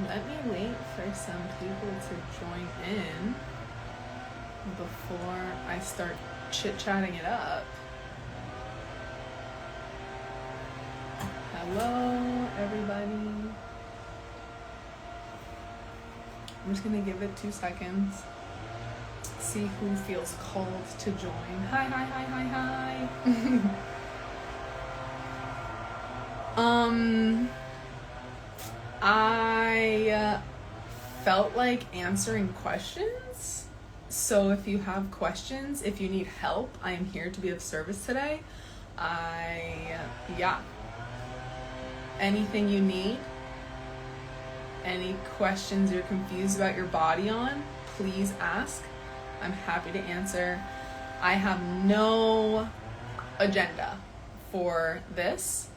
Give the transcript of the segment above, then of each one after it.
Let me wait for some people to join in before I start chit-chatting it up. Hello, everybody. I'm just gonna give it 2 seconds. See who feels called to join. Hi. I felt like answering questions. So if you have questions, if you need help, I am here to be of service today. Anything you need, any questions you're confused about your body on, please ask. I'm happy to answer. I have no agenda for this,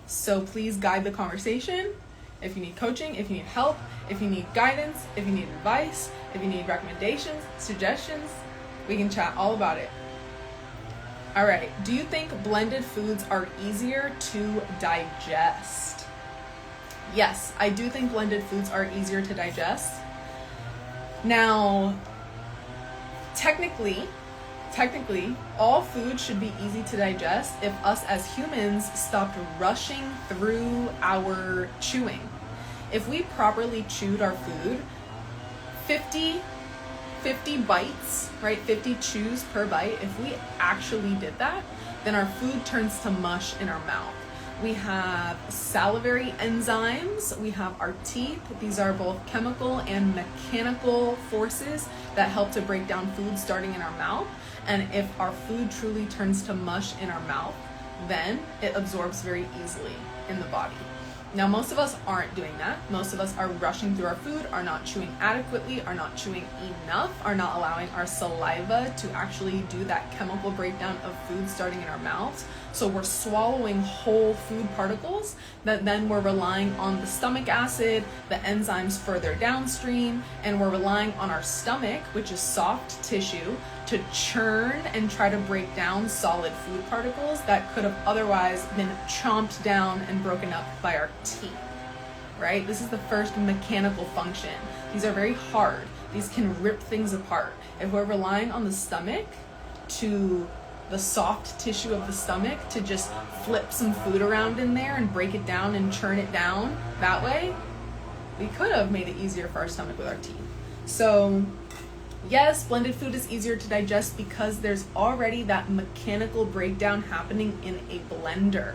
so please guide the conversation. If you need coaching, if you need help, if you need guidance, if you need advice, if you need recommendations, suggestions, we can chat all about it. All right, do you think blended foods are easier to digest? Yes, I do think blended foods are easier to digest. Now, technically, all food should be easy to digest if us as humans stopped rushing through our chewing. If we properly chewed our food, 50 bites, right? 50 chews per bite. If we actually did that, then our food turns to mush in our mouth. We have salivary enzymes, we have our teeth. These are both chemical and mechanical forces that help to break down food starting in our mouth. And if our food truly turns to mush in our mouth, then it absorbs very easily in the body. Now, most of us aren't doing that. Most of us are rushing through our food, are not chewing adequately, are not chewing enough, are not allowing our saliva to actually do that chemical breakdown of food starting in our mouths. So we're swallowing whole food particles that then we're relying on the stomach acid, the enzymes further downstream, and we're relying on our stomach, which is soft tissue, to churn and try to break down solid food particles that could have otherwise been chomped down and broken up by our teeth, right? This is the first mechanical function. These are very hard. These can rip things apart. If we're relying on the stomach the soft tissue of the stomach to just flip some food around in there and break it down and churn it down that way, we could have made it easier for our stomach with our teeth. So yes, blended food is easier to digest because there's already that mechanical breakdown happening in a blender.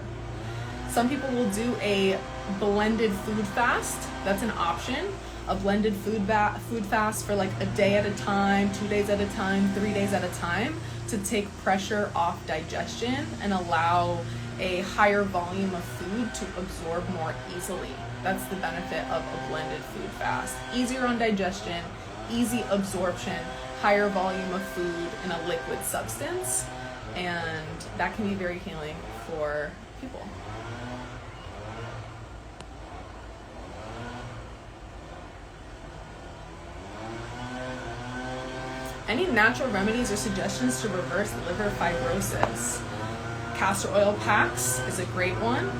Some people will do a blended food fast. That's an option. A blended food fast for like a day at a time, 2 days at a time, 3 days at a time, to take pressure off digestion and allow a higher volume of food to absorb more easily. That's the benefit of a blended food fast. Easier on digestion, easy absorption, higher volume of food in a liquid substance, and that can be very healing for people. Any natural remedies or suggestions to reverse liver fibrosis? Castor oil packs is a great one.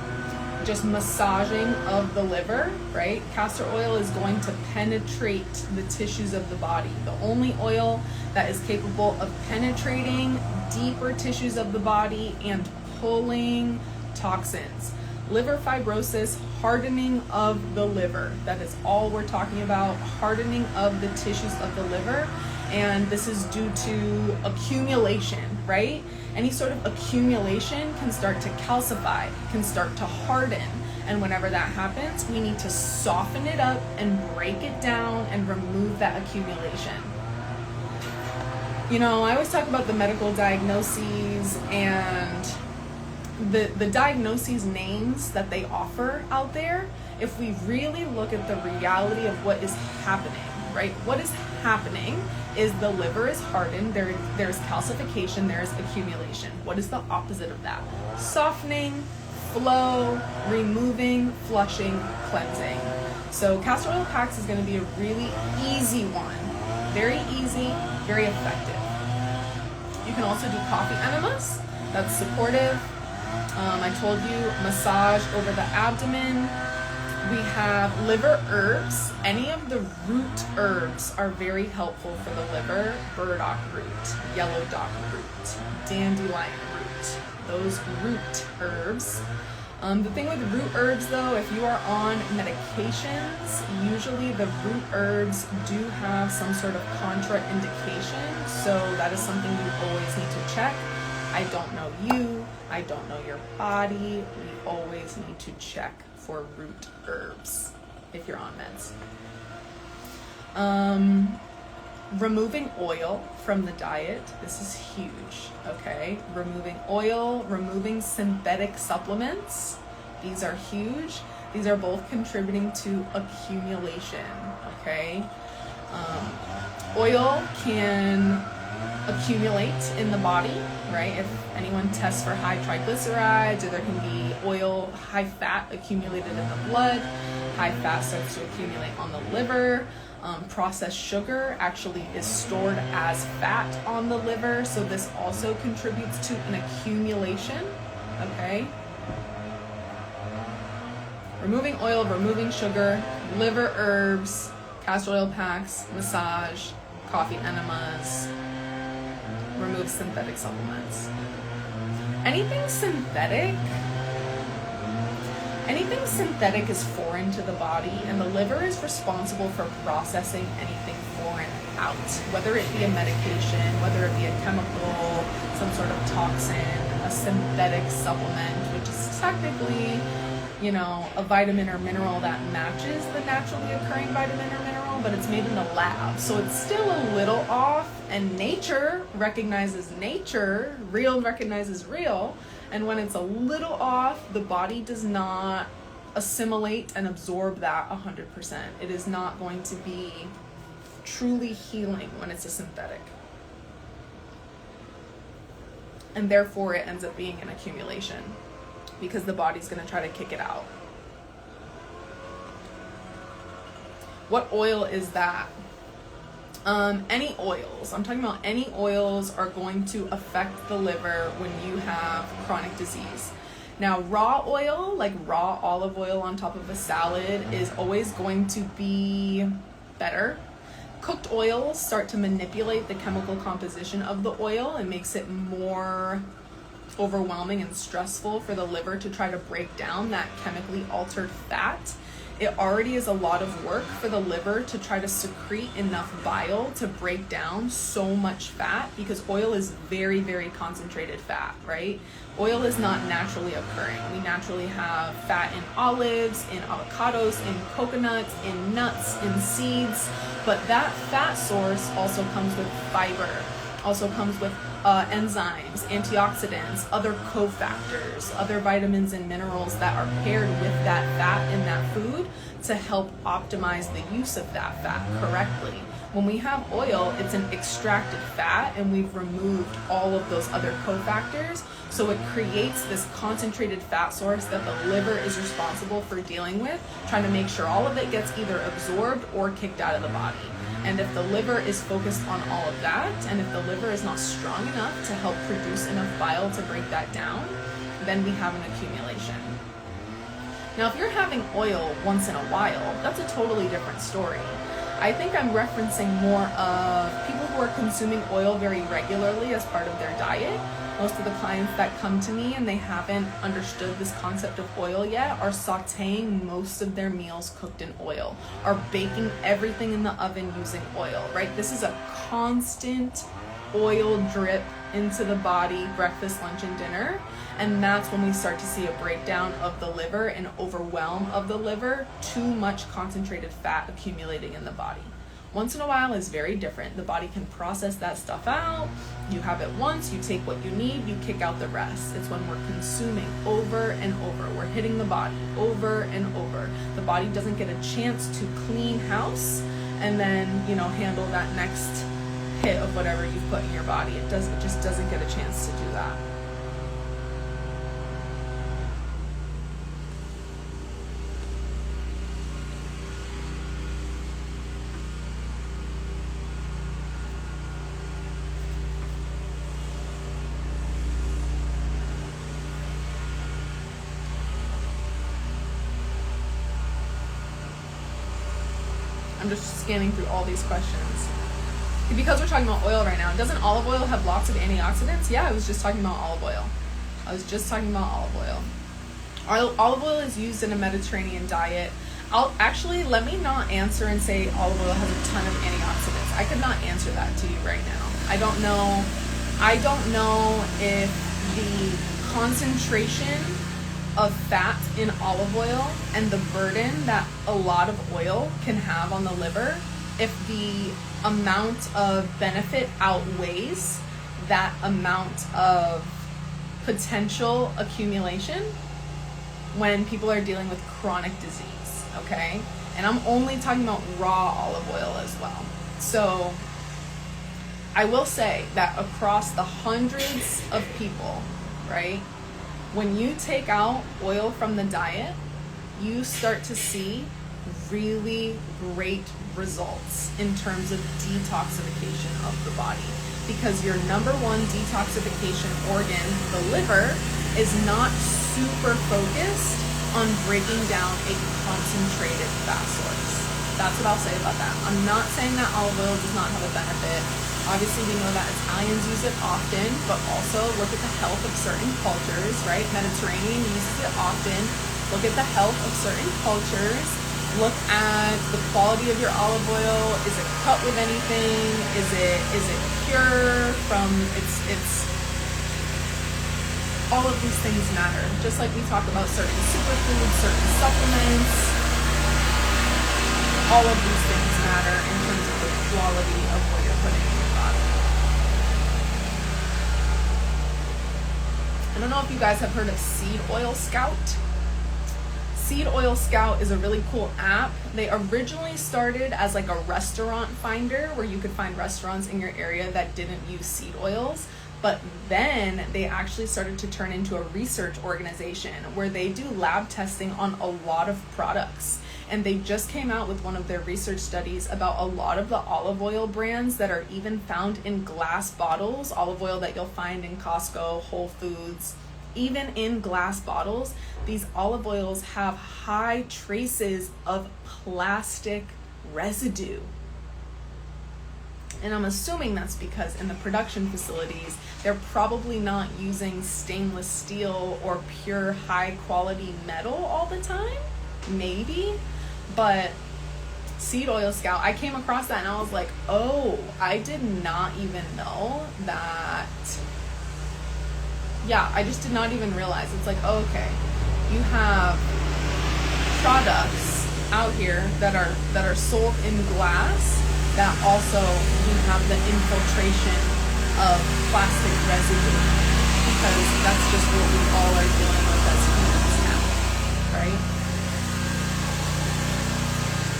Just massaging of the liver, right? Castor oil is going to penetrate the tissues of the body. The only oil that is capable of penetrating deeper tissues of the body and pulling toxins. Liver fibrosis, hardening of the liver. That is all we're talking about, hardening of the tissues of the liver. And this is due to accumulation, right? Any sort of accumulation can start to calcify, can start to harden. And whenever that happens, we need to soften it up and break it down and remove that accumulation. You know, I always talk about the medical diagnoses and the diagnoses names that they offer out there. If we really look at the reality of what is happening, right? What is happening is the liver is hardened, there's calcification, there's accumulation. What is the opposite of that? Softening, flow, removing, flushing, cleansing. So castor oil packs is going to be a really easy one. Very easy, very effective. You can also do coffee enemas. That's supportive. I told you, massage over the abdomen. We have liver herbs. Any of the root herbs are very helpful for the liver. Burdock root, yellow dock root, dandelion root, those root herbs. The thing with root herbs though, if you are on medications, usually the root herbs do have some sort of contraindication, so that is something you always need to check. I don't know you, I don't know your body, we always need to check for root herbs if you're on meds. Removing oil from the diet, this is huge, okay? Removing oil, removing synthetic supplements, these are huge. These are both contributing to accumulation, okay? Oil can accumulate in the body, right? If anyone tests for high triglycerides, or there can be oil, high fat accumulated in the blood, high fat starts to accumulate on the liver. Processed sugar actually is stored as fat on the liver, so this also contributes to an accumulation, okay? Removing oil, removing sugar, liver herbs, castor oil packs, massage, coffee enemas, remove synthetic supplements. Anything synthetic is foreign to the body, and the liver is responsible for processing anything foreign out, whether it be a medication, whether it be a chemical, some sort of toxin, a synthetic supplement, which is technically, you know, a vitamin or mineral that matches the naturally occurring vitamin or mineral, but it's made in a lab, so it's still a little off, and nature recognizes nature, real recognizes real, and when it's a little off, the body does not assimilate and absorb that 100%. It is not going to be truly healing when it's a synthetic. And therefore it ends up being an accumulation because the body's going to try to kick it out. What oil is that? Any oils, I'm talking about any oils, are going to affect the liver when you have chronic disease. Now, raw oil, like raw olive oil on top of a salad, is always going to be better. Cooked oils start to manipulate the chemical composition of the oil and makes it more overwhelming and stressful for the liver to try to break down that chemically altered fat. It already is a lot of work for the liver to try to secrete enough bile to break down so much fat, because oil is very, very concentrated fat, right? Oil is not naturally occurring. We naturally have fat in olives, in avocados, in coconuts, in nuts, in seeds, but that fat source also comes with fiber, also comes with enzymes, antioxidants, other cofactors, other vitamins and minerals that are paired with that fat in that food to help optimize the use of that fat correctly. When we have oil, it's an extracted fat, and we've removed all of those other cofactors, so it creates this concentrated fat source that the liver is responsible for dealing with, trying to make sure all of it gets either absorbed or kicked out of the body. And if the liver is focused on all of that, and if the liver is not strong enough to help produce enough bile to break that down, then we have an accumulation. Now, if you're having oil once in a while, that's a totally different story. I think I'm referencing more of people who are consuming oil very regularly as part of their diet. Most of the clients that come to me and they haven't understood this concept of oil yet are sauteing most of their meals cooked in oil, are baking everything in the oven using oil, right? This is a constant oil drip into the body, breakfast, lunch, and dinner. And that's when we start to see a breakdown of the liver and overwhelm of the liver, too much concentrated fat accumulating in the body. Once in a while is very different. The body can process that stuff out. You have it once, you take what you need, you kick out the rest. It's when we're consuming over and over. We're hitting the body over and over. The body doesn't get a chance to clean house and then, handle that next hit of whatever you've put in your body. It just doesn't get a chance to do that. I'm just scanning through all these questions. Because we're talking about oil right now, doesn't olive oil have lots of antioxidants? Yeah, I was just talking about olive oil. Olive oil is used in a Mediterranean diet. Let me not answer and say olive oil has a ton of antioxidants. I could not answer that to you right now. I don't know if the concentration of fat in olive oil and the burden that a lot of oil can have on the liver, if the amount of benefit outweighs that amount of potential accumulation when people are dealing with chronic disease, okay? And I'm only talking about raw olive oil as well. So I will say that across the hundreds of people, right, when you take out oil from the diet, you start to see really great results in terms of detoxification of the body, because your number one detoxification organ, the liver, is not super focused on breaking down a concentrated fat source. That's what I'll say about that. I'm not saying that olive oil does not have a benefit. Obviously, we know that Italians use it often, but also look at the health of certain cultures, right? Mediterranean uses it often. Look at the health of certain cultures. Look at the quality of your olive oil. Is it cut with anything? Is it pure from its all of these things matter. Just like we talk about certain superfoods, certain supplements. All of these things matter in terms of the quality of what you're putting in your body. I don't know if you guys have heard of Seed Oil Scout. Seed Oil Scout is a really cool app. They originally started as like a restaurant finder where you could find restaurants in your area that didn't use seed oils. But then they actually started to turn into a research organization where they do lab testing on a lot of products. And they just came out with one of their research studies about a lot of the olive oil brands that are even found in glass bottles, olive oil that you'll find in Costco, Whole Foods. Even in glass bottles, these olive oils have high traces of plastic residue. And I'm assuming that's because in the production facilities, they're probably not using stainless steel or pure high quality metal all the time. Maybe. But Seed Oil Scout, I came across that and I was like, oh, I did not even know that. Yeah, I just did not even realize. It's like, oh, okay, you have products out here that are sold in glass that also you have the infiltration of plastic residue, because that's just what we all are dealing with as humans now, right?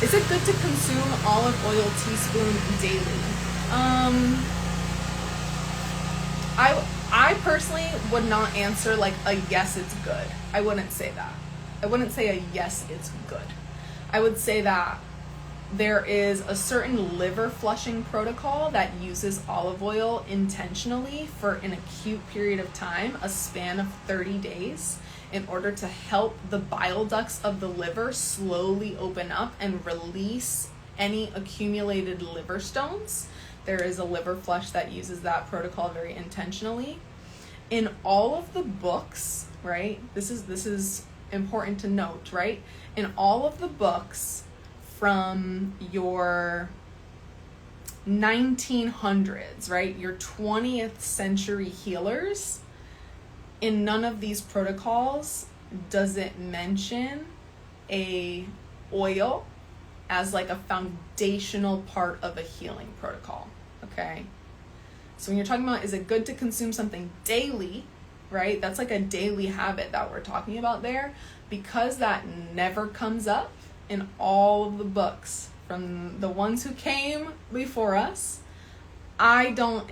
Is it good to consume olive oil teaspoon daily? I personally would not answer like a yes, it's good. I wouldn't say that. I wouldn't say a yes, it's good. I would say that there is a certain liver flushing protocol that uses olive oil intentionally for an acute period of time, a span of 30 days, in order to help the bile ducts of the liver slowly open up and release any accumulated liver stones. There is a liver flush that uses that protocol very intentionally. In all of the books, right? This is important to note, right? In all of the books from your 1900s, right? Your 20th century healers, in none of these protocols does it mention a oil as like a foundational part of a healing protocol, okay? So when you're talking about, is it good to consume something daily, right? That's like a daily habit that we're talking about there. Because that never comes up in all of the books from the ones who came before us, I don't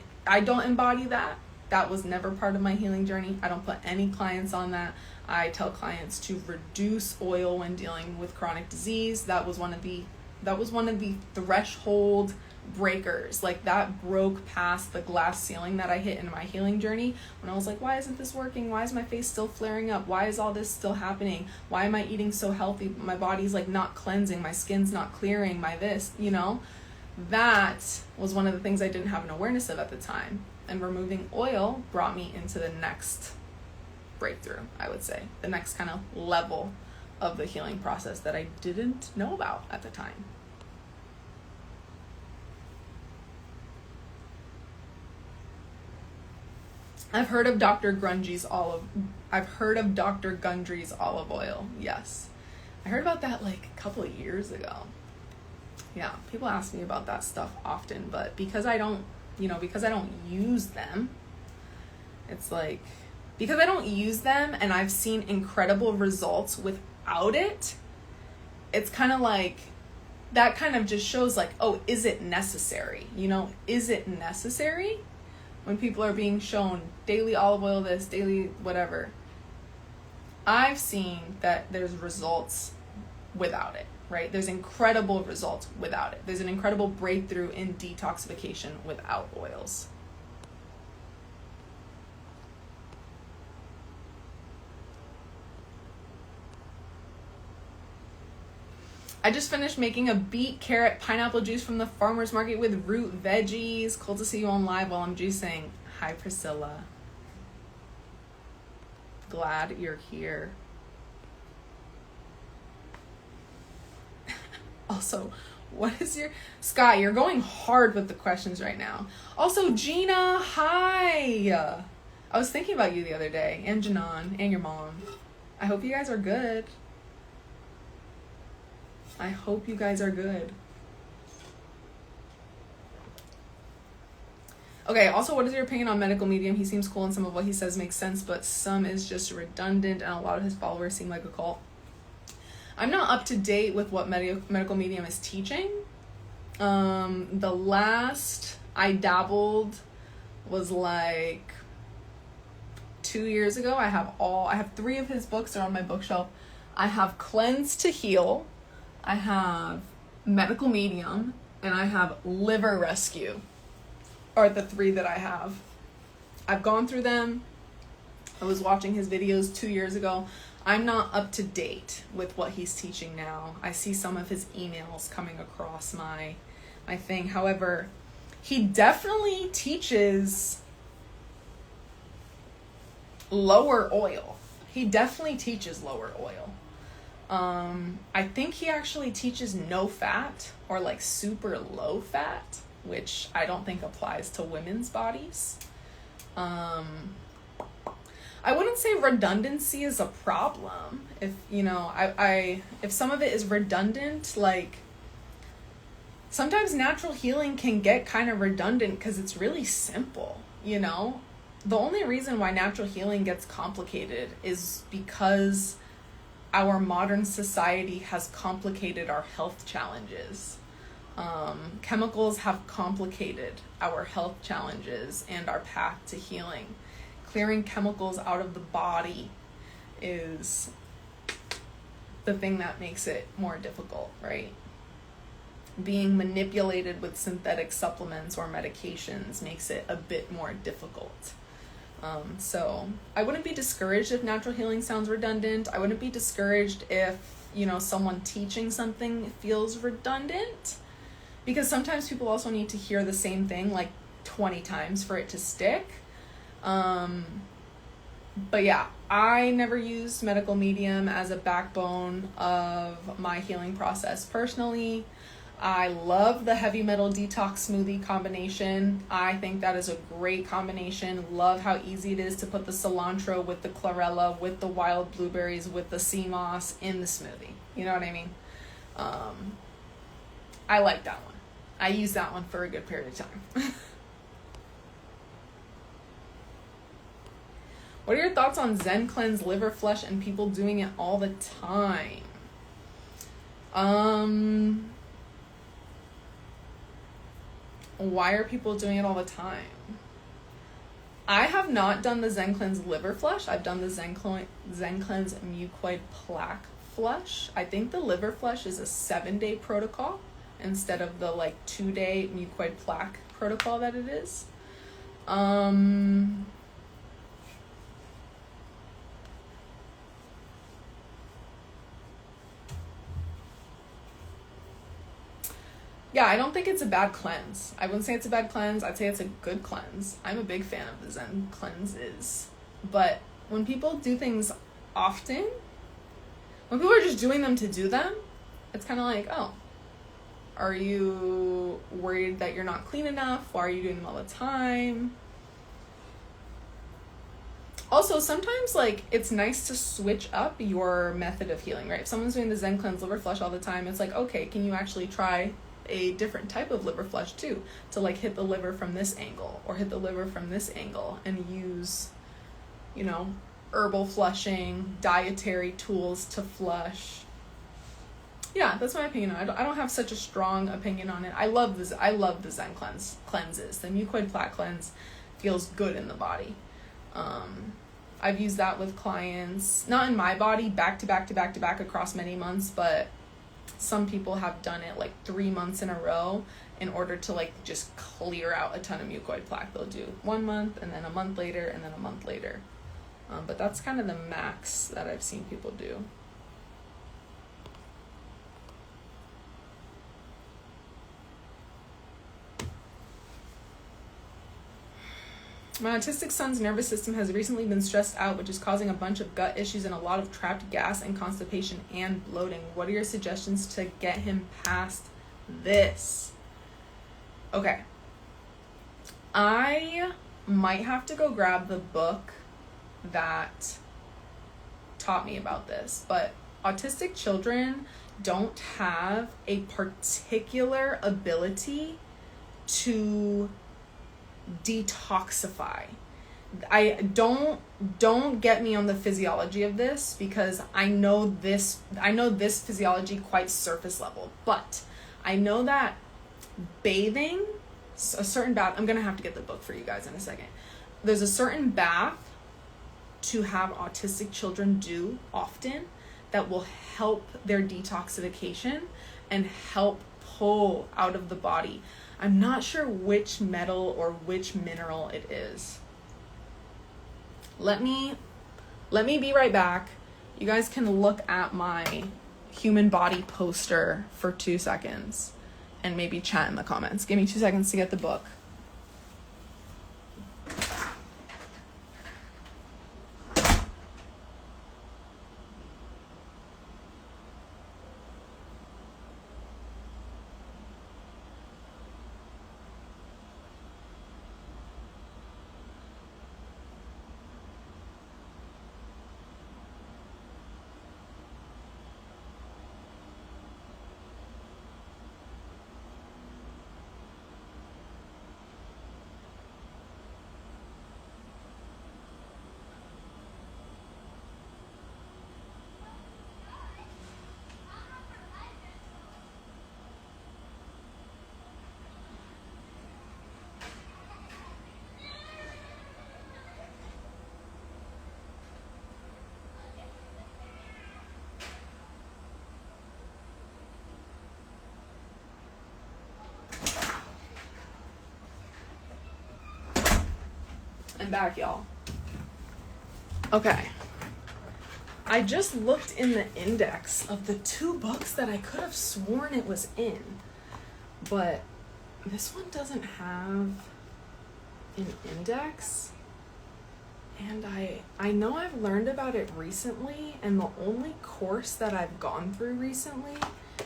embody that. That was never part of my healing journey. I don't put any clients on that. I tell clients to reduce oil when dealing with chronic disease. That was one of the That was one of the threshold breakers. Like, that broke past the glass ceiling that I hit in my healing journey when I was like, why isn't this working? Why is my face still flaring up? Why is all this still happening? Why am I eating so healthy? My body's like not cleansing, my skin's not clearing, my this, you know? That was one of the things I didn't have an awareness of at the time. And removing oil brought me into the next breakthrough, I would say. The next kind of level of the healing process that I didn't know about at the time. I've heard of Dr. Gundry's olive oil. Yes. I heard about that like a couple of years ago. Yeah, people ask me about that stuff often, but because I don't use them, it's like, because I don't use them and I've seen incredible results without it, it's kind of like, that kind of just shows like, oh, is it necessary? You know, is it necessary? When people are being shown daily olive oil this, daily whatever. I've seen that there's results without it, right? There's incredible results without it. There's an incredible breakthrough in detoxification without oils. I just finished making a beet, carrot, pineapple juice from the farmer's market with root veggies. Cool to see you on live while I'm juicing. Hi, Priscilla. Glad you're here. Also, what is your... Scott, you're going hard with the questions right now. Also, Gina, hi. I was thinking about you the other day, and Janan, and your mom. I hope you guys are good. I hope you guys are good. Okay, also, what is your opinion on medical medium? He seems cool and some of what he says makes sense, but some is just redundant and a lot of his followers seem like a cult. I'm not up to date with what medical medium is teaching. The last I dabbled was like 2 years ago. I have 3 of his books are on my bookshelf. I have Cleanse to Heal, I have Medical Medium, and I have Liver Rescue are the 3 that I have. I've gone through them. I was watching his videos 2 years ago. I'm not up to date with what he's teaching now. I see some of his emails coming across my thing. However, he definitely teaches lower oil. He definitely teaches lower oil. I think he actually teaches no fat or like super low fat, which I don't think applies to women's bodies. I wouldn't say redundancy is a problem. If, you know, if some of it is redundant, like sometimes natural healing can get kind of redundant because it's really simple, you know? The only reason why natural healing gets complicated is because our modern society has complicated our health challenges. Chemicals have complicated our health challenges and our path to healing. Clearing chemicals out of the body is the thing that makes it more difficult, right? Being manipulated with synthetic supplements or medications makes it a bit more difficult. So I wouldn't be discouraged if natural healing sounds redundant. I wouldn't be discouraged if, you know, someone teaching something feels redundant, because sometimes people also need to hear the same thing like 20 times for it to stick. But yeah, I never used medical medium as a backbone of my healing process personally. I love the heavy metal detox smoothie combination. I think that is a great combination. Love how easy it is to put the cilantro with the chlorella, with the wild blueberries, with the sea moss in the smoothie. You know what I mean? I like that one. I use that one for a good period of time. What are your thoughts on Zen Cleanse, Liver Flush, and people doing it all the time? Why are people doing it all the time? I have not done the Zen Cleanse Liver Flush. I've done the Zen Cleanse Mucoid Plaque flush. I think the liver flush is a 7-day protocol instead of the like 2-day mucoid plaque protocol that it is. Yeah, I don't think it's a bad cleanse. I wouldn't say it's a bad cleanse. I'd say it's a good cleanse. I'm a big fan of the Zen cleanses. But when people do things often, when people are just doing them to do them, it's kind of like, oh, are you worried that you're not clean enough? Why are you doing them all the time? Also, sometimes, like, it's nice to switch up your method of healing, right? If someone's doing the Zen cleanse liver flush all the time, it's like, okay, can you actually try a different type of liver flush too, to like hit the liver from this angle or hit the liver from this angle, and use, you know, herbal flushing, dietary tools to flush. Yeah, that's my opinion on it. I don't have such a strong opinion on it. I love the Zen cleanses. The mucoid plaque cleanse feels good in the body. I've used that with clients, not in my body, back to back across many months, but some people have done it like 3 months in a row in order to like just clear out a ton of mucoid plaque. They'll do 1 month and then a month later and then a month later. But that's kind of the max that I've seen people do. My autistic son's nervous system has recently been stressed out, which is causing a bunch of gut issues and a lot of trapped gas and constipation and bloating. What are your suggestions to get him past this? Okay. I might have to go grab the book that taught me about this, but autistic children don't have a particular ability to detoxify. I don't get me on the physiology of this, because I know this physiology quite surface level, but I know that bathing, a certain bath, I'm gonna have to get the book for you guys in a second. There's a certain bath to have autistic children do often that will help their detoxification and help pull out of the body. I'm not sure which metal or which mineral it is. Let me be right back. You guys can look at my human body poster for 2 seconds and maybe chat in the comments. Give me 2 seconds to get the book. I'm back, y'all. Okay. I just looked in the index of the 2 books that I could have sworn it was in, but this one doesn't have an index, and I know I've learned about it recently, and the only course that I've gone through recently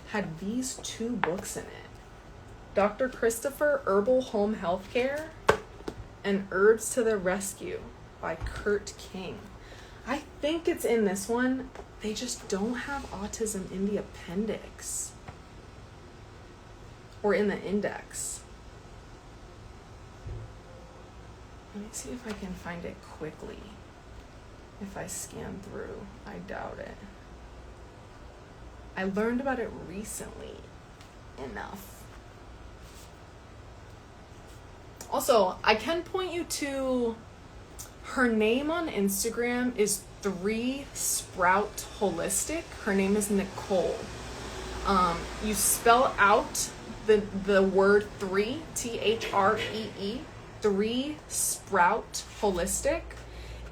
had these 2 books in it. Dr. Christopher, Herbal Home Healthcare, and Herbs to the Rescue by Kurt King. I think it's in this one. They just don't have autism in the appendix or in the index. Let me see if I can find it quickly. If I scan through, I doubt it. I learned about it recently enough. Also, I can point you to her name on Instagram is 3 Sprout Holistic. Her name is Nicole. You spell out the word 3, THREE, 3 Sprout Holistic.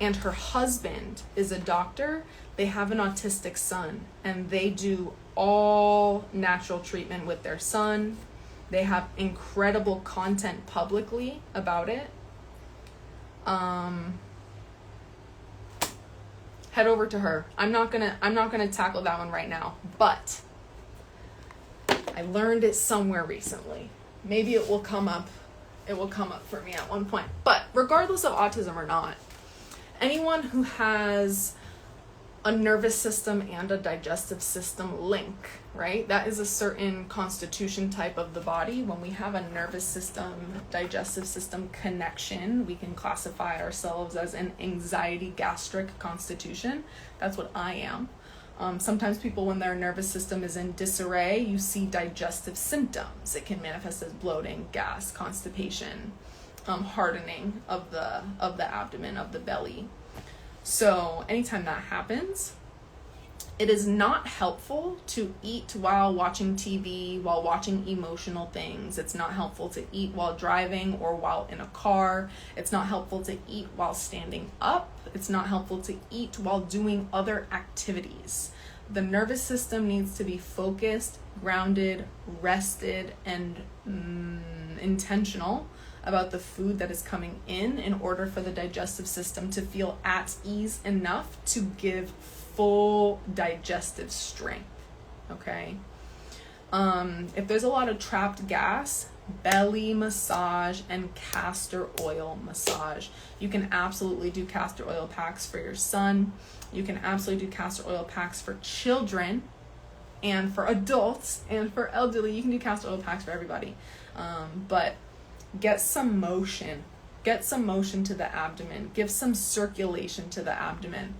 And her husband is a doctor. They have an autistic son, and they do all natural treatment with their son. They have incredible content publicly about it. Head over to her. I'm not gonna tackle that one right now, but I learned it somewhere recently. Maybe it will come up. It will come up for me at one point. But regardless of autism or not, anyone who has a nervous system and a digestive system link, right? That is a certain constitution type of the body. When we have a nervous system, digestive system connection, we can classify ourselves as an anxiety gastric constitution. That's what I am. Sometimes people, when their nervous system is in disarray, you see digestive symptoms. It can manifest as bloating, gas, constipation, hardening of the abdomen, of the belly. So anytime that happens, it is not helpful to eat while watching TV, while watching emotional things. It's not helpful to eat while driving or while in a car. It's not helpful to eat while standing up. It's not helpful to eat while doing other activities. The nervous system needs to be focused, grounded, rested, and intentional about the food that is coming in order for the digestive system to feel at ease enough to give full digestive strength. Okay? If there's a lot of trapped gas, belly massage and castor oil massage. You can absolutely do castor oil packs for your son. You can absolutely do castor oil packs for children and for adults and for elderly. You can do castor oil packs for everybody. But get some motion. Get some motion to the abdomen. Give some circulation to the abdomen.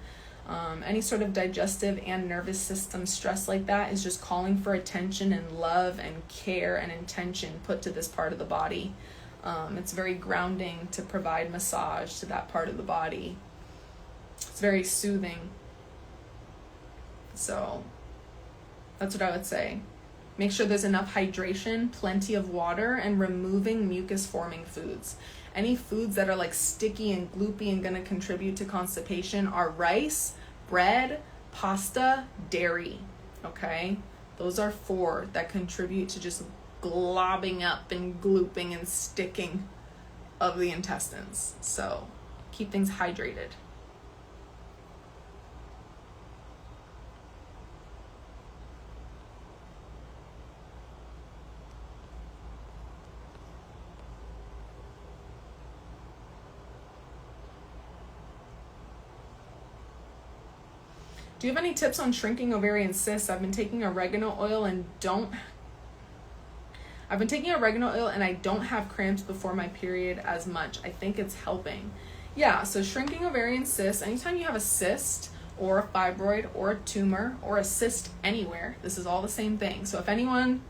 Any sort of digestive and nervous system stress like that is just calling for attention and love and care and intention put to this part of the body. It's very grounding to provide massage to that part of the body. It's very soothing. So that's what I would say. Make sure there's enough hydration, plenty of water, and removing mucus-forming foods. Any foods that are like sticky and gloopy and going to contribute to constipation are rice, bread, pasta, dairy. Okay? Those are 4 that contribute to just globbing up and glooping and sticking of the intestines. So keep things hydrated. Do you have any tips on shrinking ovarian cysts? I've been taking oregano oil and I don't have cramps before my period as much. I think it's helping. Yeah, so shrinking ovarian cysts, anytime you have a cyst or a fibroid or a tumor or a cyst anywhere, this is all the same thing. So if anyone,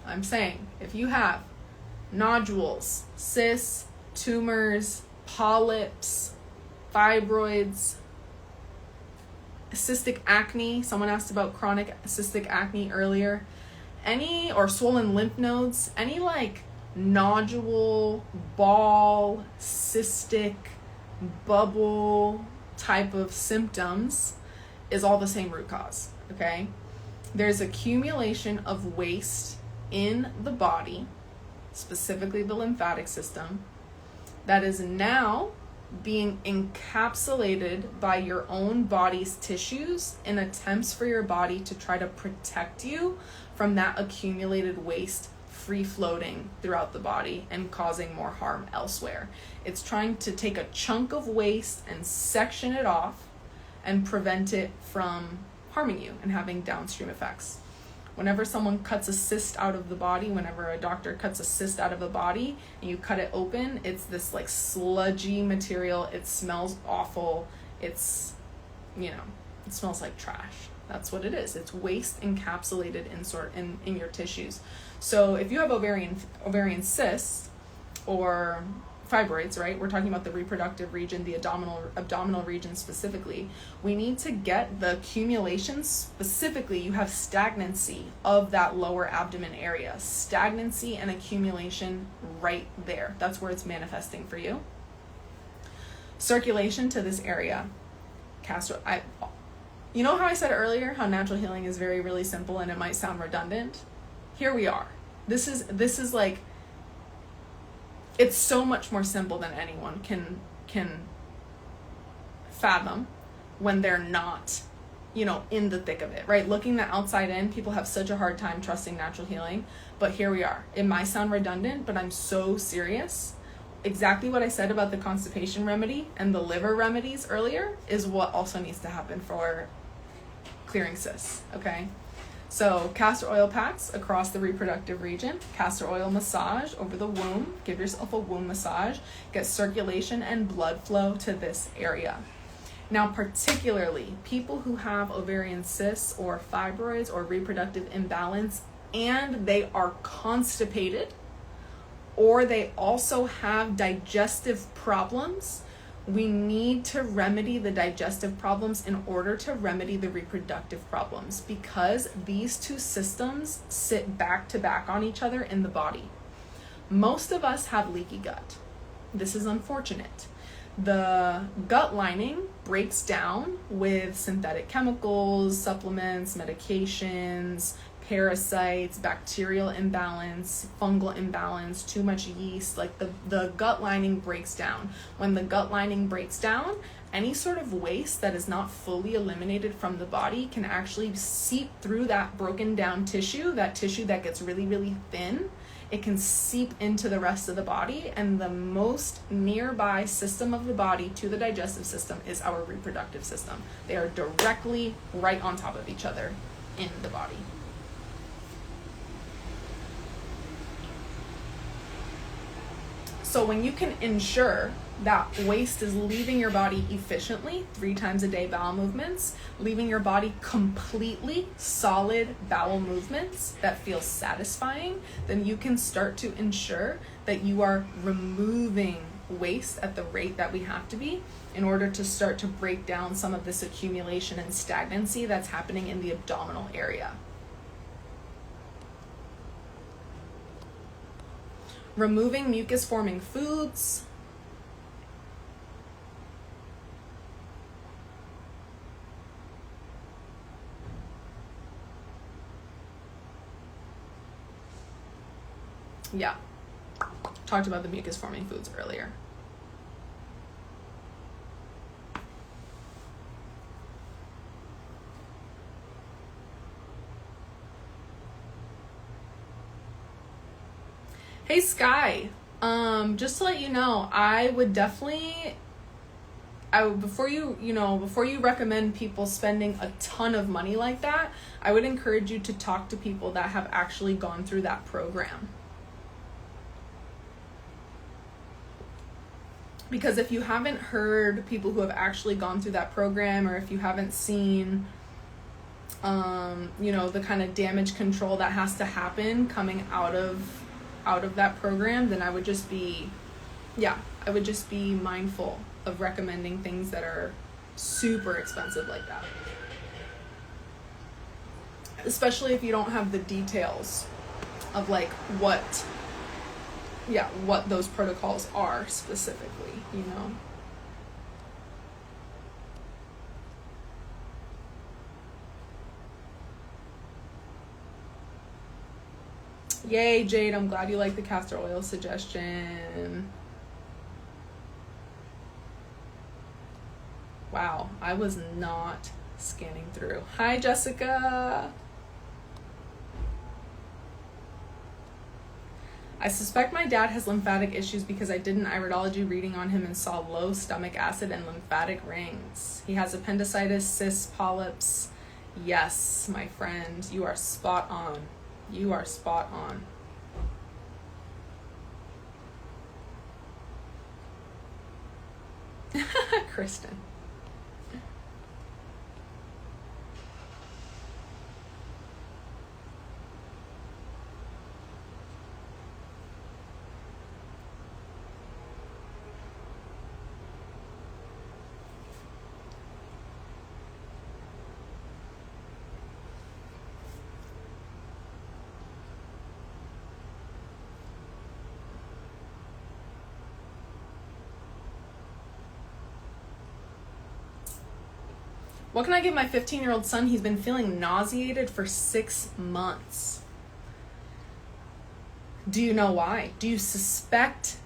I'm saying, if you have nodules, cysts, tumors, polyps, fibroids, cystic acne, someone asked about chronic cystic acne earlier, or swollen lymph nodes, any like nodule, ball, cystic, bubble type of symptoms is all the same root cause, okay? There's accumulation of waste in the body, specifically the lymphatic system, that is now being encapsulated by your own body's tissues in attempts for your body to try to protect you from that accumulated waste free floating throughout the body and causing more harm elsewhere. It's trying to take a chunk of waste and section it off and prevent it from harming you and having downstream effects. Whenever someone cuts a cyst out of the body, whenever a doctor cuts a cyst out of the body and you cut it open, it's this like sludgy material. It smells awful. It's, it smells like trash. That's what it is. It's waste encapsulated in your tissues. So if you have ovarian cysts or fibroids, right? We're talking about the reproductive region, the abdominal region specifically. We need to get the accumulation specifically. You have stagnancy of that lower abdomen area. Stagnancy and accumulation right there. That's where it's manifesting for you. Circulation to this area. You know how I said earlier how natural healing is really simple and it might sound redundant? Here we are. This is like, it's so much more simple than anyone can fathom when they're not, in the thick of it, right? Looking the outside in, people have such a hard time trusting natural healing, but here we are. It might sound redundant, but I'm so serious. Exactly what I said about the constipation remedy and the liver remedies earlier is what also needs to happen for clearing cysts, okay? So castor oil packs across the reproductive region, castor oil massage over the womb, give yourself a womb massage, get circulation and blood flow to this area. Now, particularly people who have ovarian cysts or fibroids or reproductive imbalance and they are constipated or they also have digestive problems, we need to remedy the digestive problems in order to remedy the reproductive problems because these two systems sit back to back on each other in the body. Most of us have leaky gut. This is unfortunate. The gut lining breaks down with synthetic chemicals, supplements, medications, parasites, bacterial imbalance, fungal imbalance, too much yeast, like the gut lining breaks down. When the gut lining breaks down, any sort of waste that is not fully eliminated from the body can actually seep through that broken down tissue, that tissue that gets really thin. It can seep into the rest of the body, and the most nearby system of the body to the digestive system is our reproductive system. They are directly right on top of each other in the body. So when you can ensure that waste is leaving your body efficiently, 3 times a day bowel movements, leaving your body completely solid bowel movements that feel satisfying, then you can start to ensure that you are removing waste at the rate that we have to be in order to start to break down some of this accumulation and stagnancy that's happening in the abdominal area. Removing mucus-forming foods. Yeah, talked about the mucus-forming foods earlier. Hey Sky, just to let you know, I would definitely, before you recommend people spending a ton of money like that, I would encourage you to talk to people that have actually gone through that program. Because if you haven't heard people who have actually gone through that program, or if you haven't seen, the kind of damage control that has to happen coming out of that program, then I would just be mindful of recommending things that are super expensive like that. Especially if you don't have the details of like what those protocols are specifically, Yay, Jade, I'm glad you like the castor oil suggestion. Wow, I was not scanning through. Hi, Jessica. I suspect my dad has lymphatic issues because I did an iridology reading on him and saw low stomach acid and lymphatic rings. He has appendicitis, cysts, polyps. Yes, my friend, you are spot on. You are spot on. Kristen. What can I give my 15-year-old son? He's been feeling nauseated for 6 months. Do you know why? Do you suspect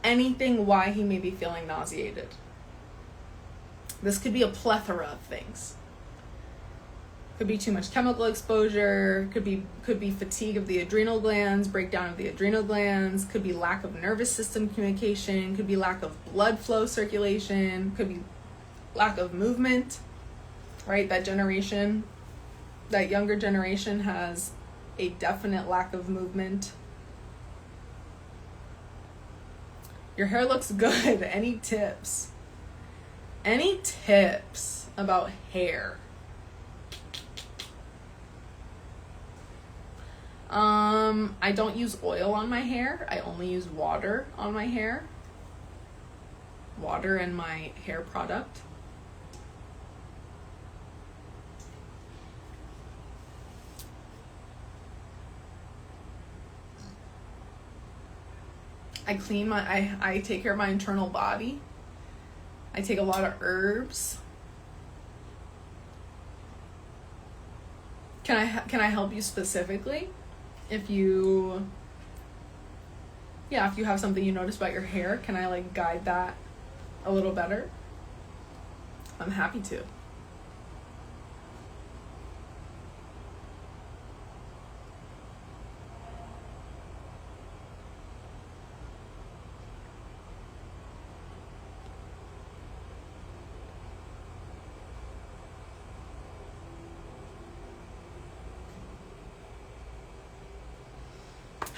anything why he may be feeling nauseated? This could be a plethora of things. Could be too much chemical exposure, could be fatigue of the adrenal glands, breakdown of the adrenal glands, could be lack of nervous system communication, could be lack of blood flow circulation, could be lack of movement, right? That younger generation has a definite lack of movement. Your hair looks good. Any tips? Any tips about hair? I don't use oil on my hair. I only use water on my hair. Water and my hair product. I take care of my internal body. I take a lot of herbs. Can I help you specifically? If you have something you notice about your hair, can I like guide that a little better? I'm happy to.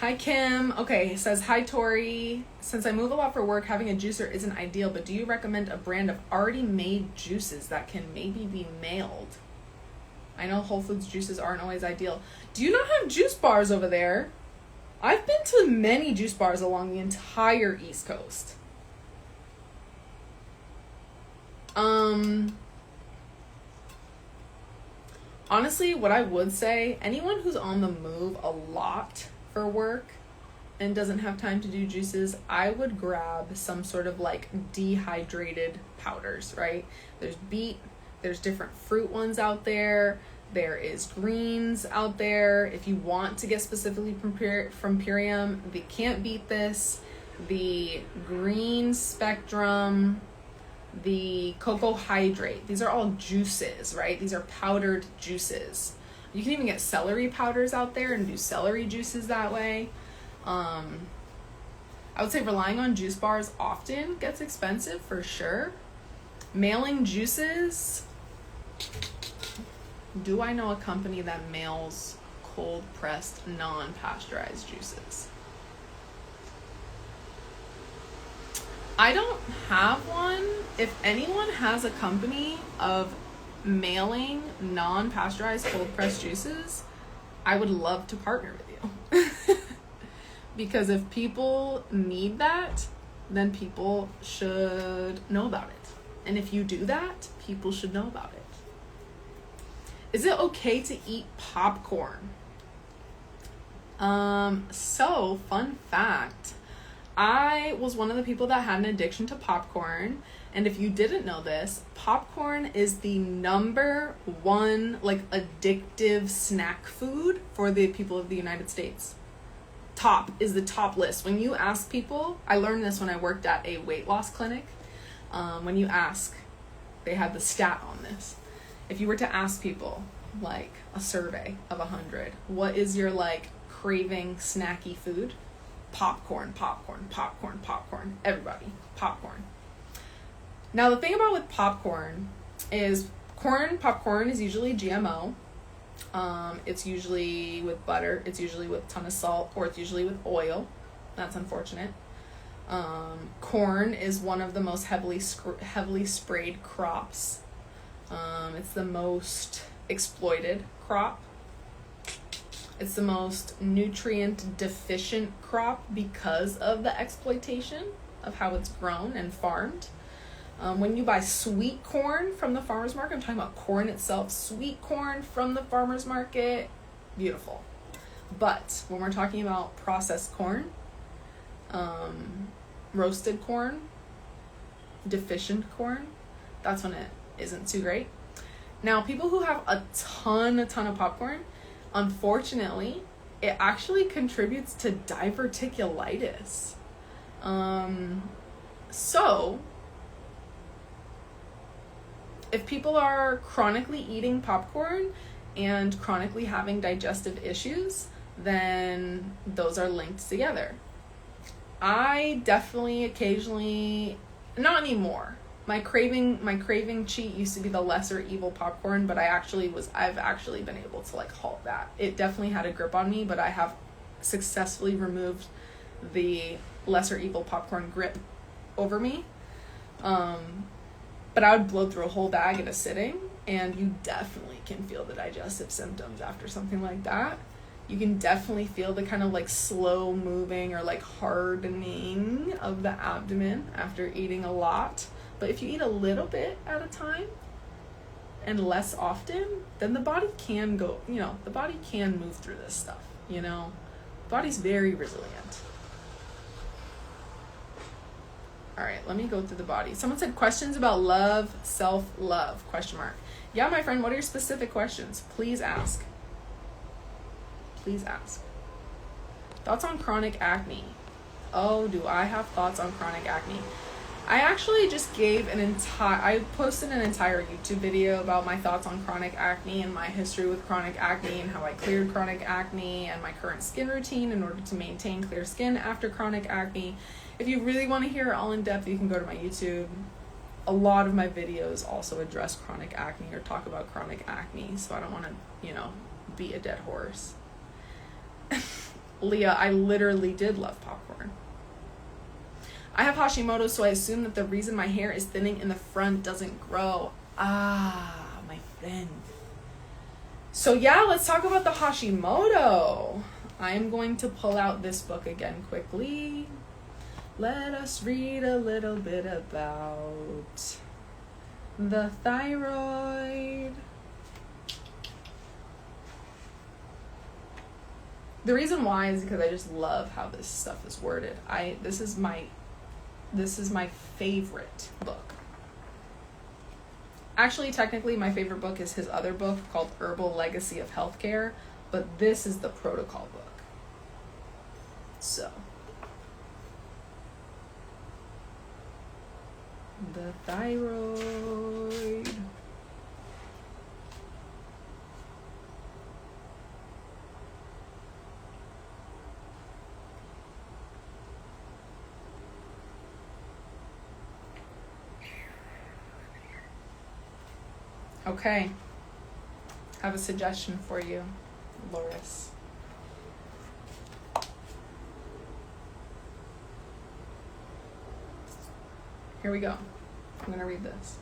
Hi, Kim. Okay, it says, hi, Tori. Since I move a lot for work, having a juicer isn't ideal, but do you recommend a brand of already made juices that can maybe be mailed? I know Whole Foods juices aren't always ideal. Do you not have juice bars over there? I've been to many juice bars along the entire East Coast. Honestly, what I would say, anyone who's on the move a lot for work and doesn't have time to do juices, I would grab some sort of like dehydrated powders, right? There's beet, there's different fruit ones out there, there is greens out there. If you want to get specifically from Purium, they can't beat this. The green spectrum, the cocoa hydrate, these are all juices, right? These are powdered juices. You can even get celery powders out there and do celery juices that way. I would say relying on juice bars often gets expensive for sure. Mailing juices. Do I know a company that mails cold pressed non-pasteurized juices? I don't have one. If anyone has a company of mailing non-pasteurized cold pressed juices, I would love to partner with you. Because if people need that, then people should know about it. And if you do that, people should know about it. Is it okay to eat popcorn? So fun fact, I was one of the people that had an addiction to popcorn. And if you didn't know this, popcorn is the number one like addictive snack food for the people of the United States. Is the top list. When you ask people, I learned this when I worked at a weight loss clinic. When you ask, they had the stat on this. If you were to ask people, like a survey of 100, what is your like craving snacky food? Popcorn. Everybody, popcorn. Now the thing about with popcorn is popcorn is usually GMO. It's usually with butter, it's usually with a ton of salt, or it's usually with oil. That's unfortunate. Corn is one of the most heavily sprayed crops. It's the most exploited crop. It's the most nutrient deficient crop because of the exploitation of how it's grown and farmed. When you buy sweet corn from the farmer's market, I'm talking about corn itself, sweet corn from the farmer's market, beautiful. But when we're talking about processed corn, roasted corn, deficient corn, that's when it isn't too great. Now, people who have a ton of popcorn, unfortunately, it actually contributes to diverticulitis. So, if people are chronically eating popcorn and chronically having digestive issues, then those are linked together. I definitely occasionally, not anymore. My craving cheat used to be the lesser evil popcorn, but I've actually been able to like halt that. It definitely had a grip on me, but I have successfully removed the lesser evil popcorn grip over me. But I would blow through a whole bag in a sitting, and you definitely can feel the digestive symptoms after something like that. You can definitely feel the kind of like slow moving or like hardening of the abdomen after eating a lot. But if you eat a little bit at a time and less often, then the body can go, the body can move through this stuff, The body's very resilient. All right, let me go through the body. Someone said questions about love, self-love, ? Yeah, my friend, what are your specific questions? Please ask. Please ask. Thoughts on chronic acne. Oh, do I have thoughts on chronic acne? I actually just gave I posted an entire YouTube video about my thoughts on chronic acne and my history with chronic acne and how I cleared chronic acne and my current skin routine in order to maintain clear skin after chronic acne. If you really want to hear it all in depth, you can go to my YouTube. A lot of my videos also address chronic acne or talk about chronic acne, so I don't want to, beat a dead horse. Leah, I literally did love popcorn. I have Hashimoto's, so I assume that the reason my hair is thinning in the front doesn't grow. Ah, my friend. So yeah, let's talk about the Hashimoto. I am going to pull out this book again quickly. Let us read a little bit about the thyroid. The reason why is because I just love how this stuff is worded. This is my favorite book. Actually, technically, my favorite book is his other book called Herbal Legacy of Healthcare, but this is the protocol book. So, the thyroid. Okay, have a suggestion for you, Loris. Here we go. I'm going to read this.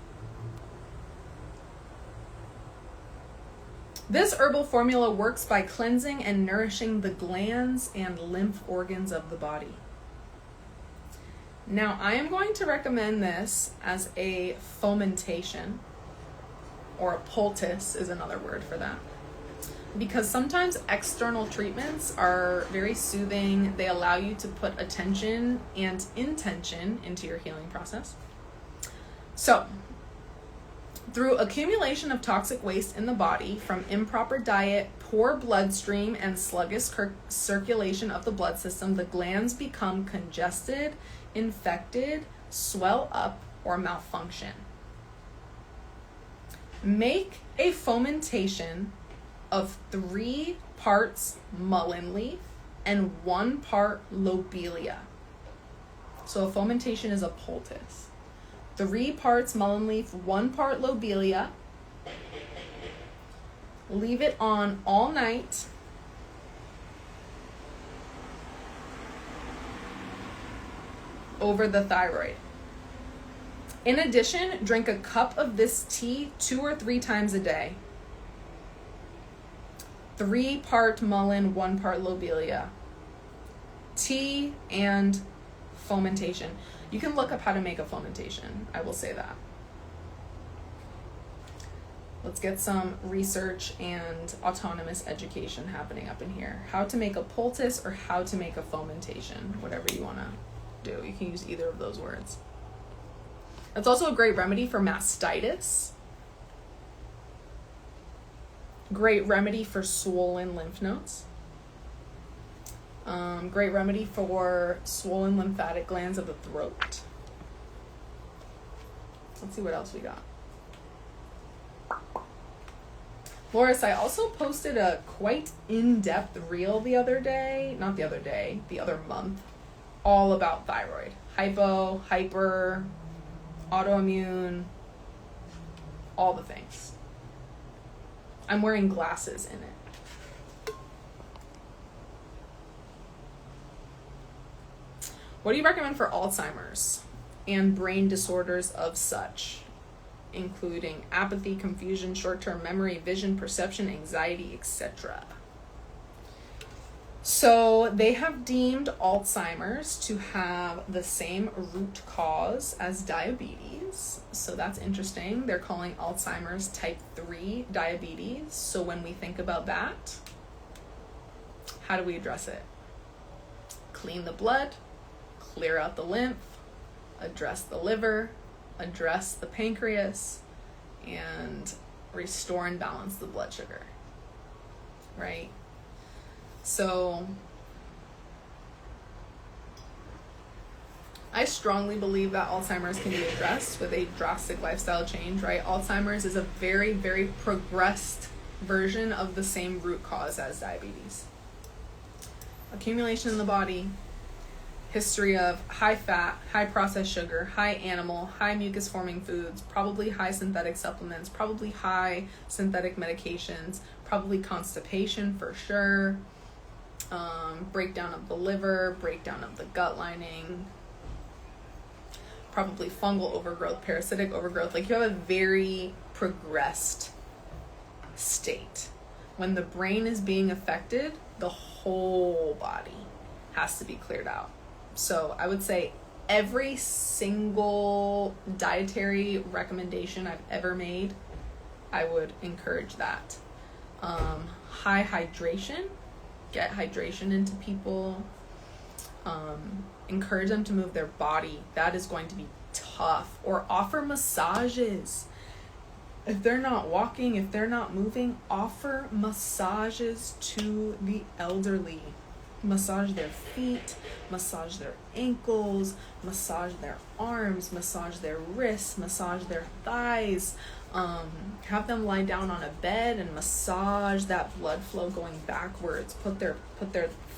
This herbal formula works by cleansing and nourishing the glands and lymph organs of the body. Now, I am going to recommend this as a fomentation, or a poultice is another word for that. Because sometimes external treatments are very soothing. They allow you to put attention and intention into your healing process. So, through accumulation of toxic waste in the body from improper diet, poor bloodstream, and sluggish circulation of the blood system, the glands become congested, infected, swell up, or malfunction. Make a fomentation of 3 parts mullein leaf and 1 part lobelia. So a fomentation is a poultice. 3 parts mullein leaf, 1 part lobelia. Leave it on all night. Over the thyroid. In addition, drink a cup of this tea 2 or 3 times a day. 3 part mullein, 1 part lobelia. Tea and fomentation. You can look up how to make a fomentation. I will say that. Let's get some research and autonomous education happening up in here. How to make a poultice or how to make a fomentation. Whatever you want to do. You can use either of those words. It's also a great remedy for mastitis. Great remedy for swollen lymph nodes. Great remedy for swollen lymphatic glands of the throat. Let's see what else we got. Loris, I also posted a quite in-depth reel the other month, all about thyroid. Hypo, hyper, autoimmune, all the things. I'm wearing glasses in it. What do you recommend for Alzheimer's and brain disorders of such, including apathy, confusion, short-term memory, vision, perception, anxiety, etc.? So they have deemed Alzheimer's to have the same root cause as diabetes. So that's interesting. They're calling Alzheimer's type 3 diabetes. So when we think about that, how do we address it? Clean the blood, clear out the lymph, address the liver, address the pancreas, and restore and balance the blood sugar, right? So I strongly believe that Alzheimer's can be addressed with a drastic lifestyle change, right? Alzheimer's is a very, very progressed version of the same root cause as diabetes. Accumulation in the body, history of high fat, high processed sugar, high animal, high mucus forming foods, probably high synthetic supplements, probably high synthetic medications, probably constipation for sure, breakdown of the liver, breakdown of the gut lining, probably fungal overgrowth, parasitic overgrowth. Like, you have a very progressed state. When the brain is being affected, the whole body has to be cleared out. So I would say every single dietary recommendation I've ever made, I would encourage that. High hydration, get hydration into people. Encourage them to move their body. That is going to be tough. Or offer massages. If they're not walking, if they're not moving, offer massages to the elderly. Massage their feet, massage their ankles, massage their arms, massage their wrists, massage their thighs. Have them lie down on a bed and massage that blood flow going backwards. Put their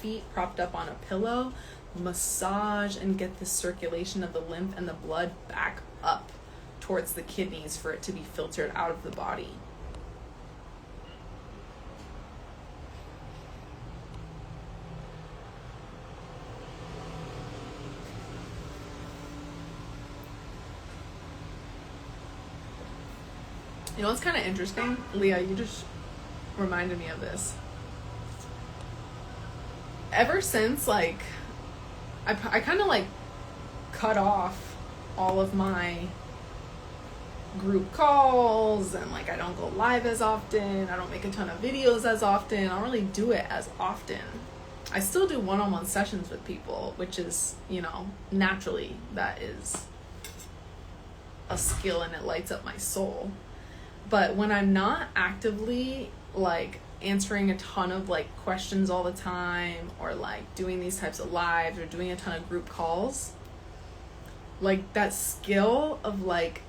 feet propped up on a pillow, massage and get the circulation of the lymph and the blood back up towards the kidneys for it to be filtered out of the body. You know what's kind of interesting? Leah, you just reminded me of this. Ever since, like, I kind of, like, cut off all of my group calls, and, like, I don't go live as often. I don't make a ton of videos as often. I don't really do it as often. I still do one-on-one sessions with people, which is, you know, naturally, that is a skill and it lights up my soul. But when I'm not actively, like, answering a ton of, like, questions all the time, or, like, doing these types of lives, or doing a ton of group calls, like, that skill of, like,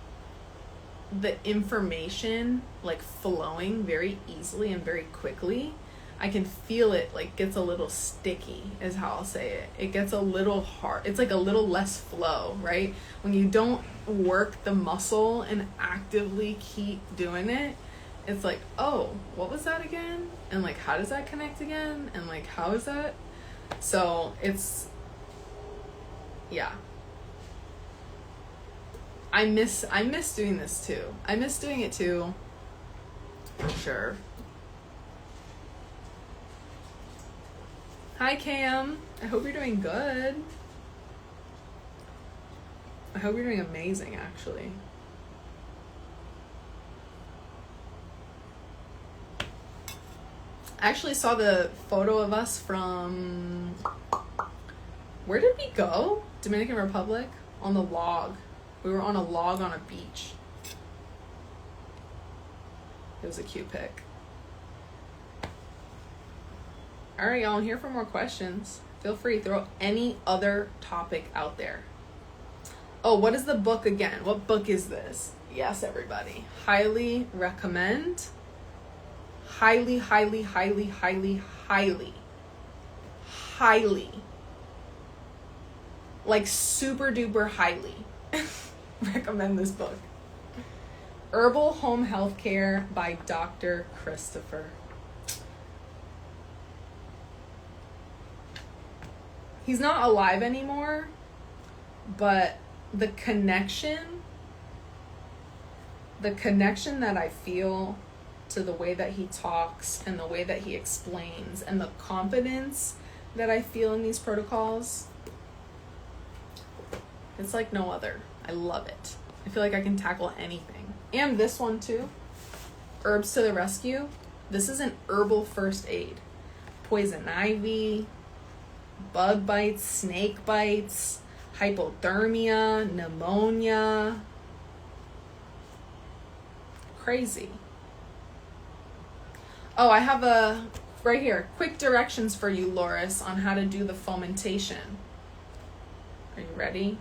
the information, like, flowing very easily and very quickly, I can feel it, like, gets a little sticky, is how I'll say it. It gets a little hard. It's, like, a little less flow, right? When you don't work the muscle and actively keep doing it, it's like, oh, what was that again? And, like, how does that connect again? And, like, how is that? So it's, yeah. I miss doing this too. I miss doing it too, for sure. Hi, Cam. I hope you're doing good. I hope you're doing amazing, actually. I actually saw the photo of us from... Where did we go? Dominican Republic? On the log. We were on a log on a beach. It was a cute pic. All right, y'all, I'm here for more questions. Feel free, throw any other topic out there. Oh, what is the book again? What book is this? Yes, everybody. Highly recommend. Highly, highly, highly, highly, highly, highly, like super duper highly recommend this book. Herbal Home Healthcare by Dr. Christopher. He's not alive anymore, but the connection that I feel to the way that he talks and the way that he explains and the confidence that I feel in these protocols, it's like no other. I love it. I feel like I can tackle anything. And this one too, Herbs to the Rescue. This is an herbal first aid. Poison ivy, bug bites, snake bites, hypothermia, pneumonia. Crazy. Oh, I have a, right here, quick directions for you, Loris, on how to do the fomentation. Are you ready?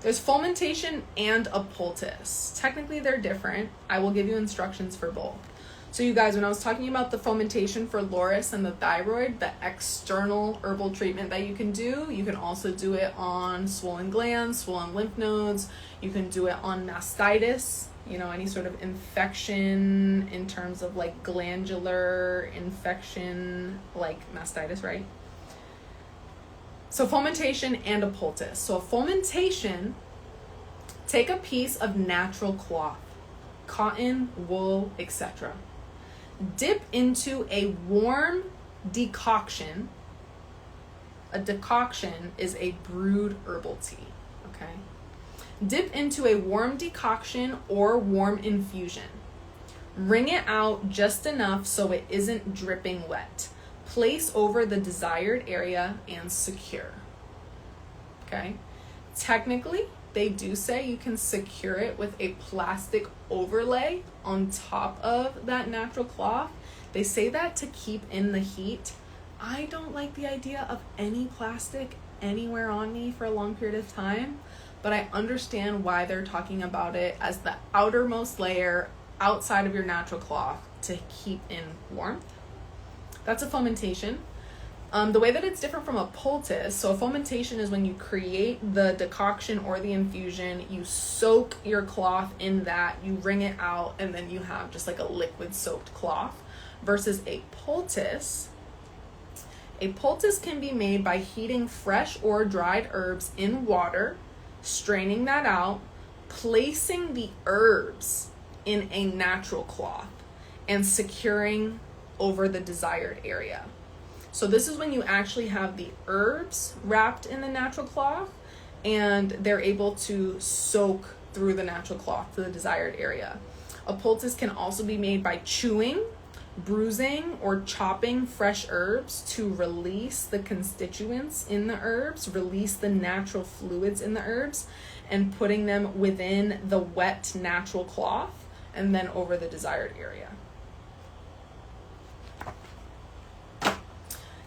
There's fomentation and a poultice. Technically, they're different. I will give you instructions for both. So you guys, when I was talking about the fomentation for Loris and the thyroid, the external herbal treatment that you can also do it on swollen glands, swollen lymph nodes. You can do it on mastitis, any sort of infection in terms of like glandular infection, like mastitis, right? So fomentation and a poultice. So a fomentation, take a piece of natural cloth, cotton, wool, etc. Dip into a warm decoction. A decoction is a brewed herbal tea, okay? Dip into a warm decoction or warm infusion. Wring it out just enough so it isn't dripping wet. Place over the desired area and secure. Okay? Technically, they do say you can secure it with a plastic overlay on top of that natural cloth. They say that to keep in the heat. I don't like the idea of any plastic anywhere on me for a long period of time, but I understand why they're talking about it as the outermost layer outside of your natural cloth to keep in warmth. That's a fomentation. The way that it's different from a poultice, so a fomentation is when you create the decoction or the infusion, you soak your cloth in that, you wring it out, and then you have just like a liquid soaked cloth, versus a poultice. A poultice can be made by heating fresh or dried herbs in water, straining that out, placing the herbs in a natural cloth, and securing over the desired area. So this is when you actually have the herbs wrapped in the natural cloth and they're able to soak through the natural cloth to the desired area. A poultice can also be made by chewing, bruising, or chopping fresh herbs to release the constituents in the herbs, release the natural fluids in the herbs, and putting them within the wet natural cloth and then over the desired area.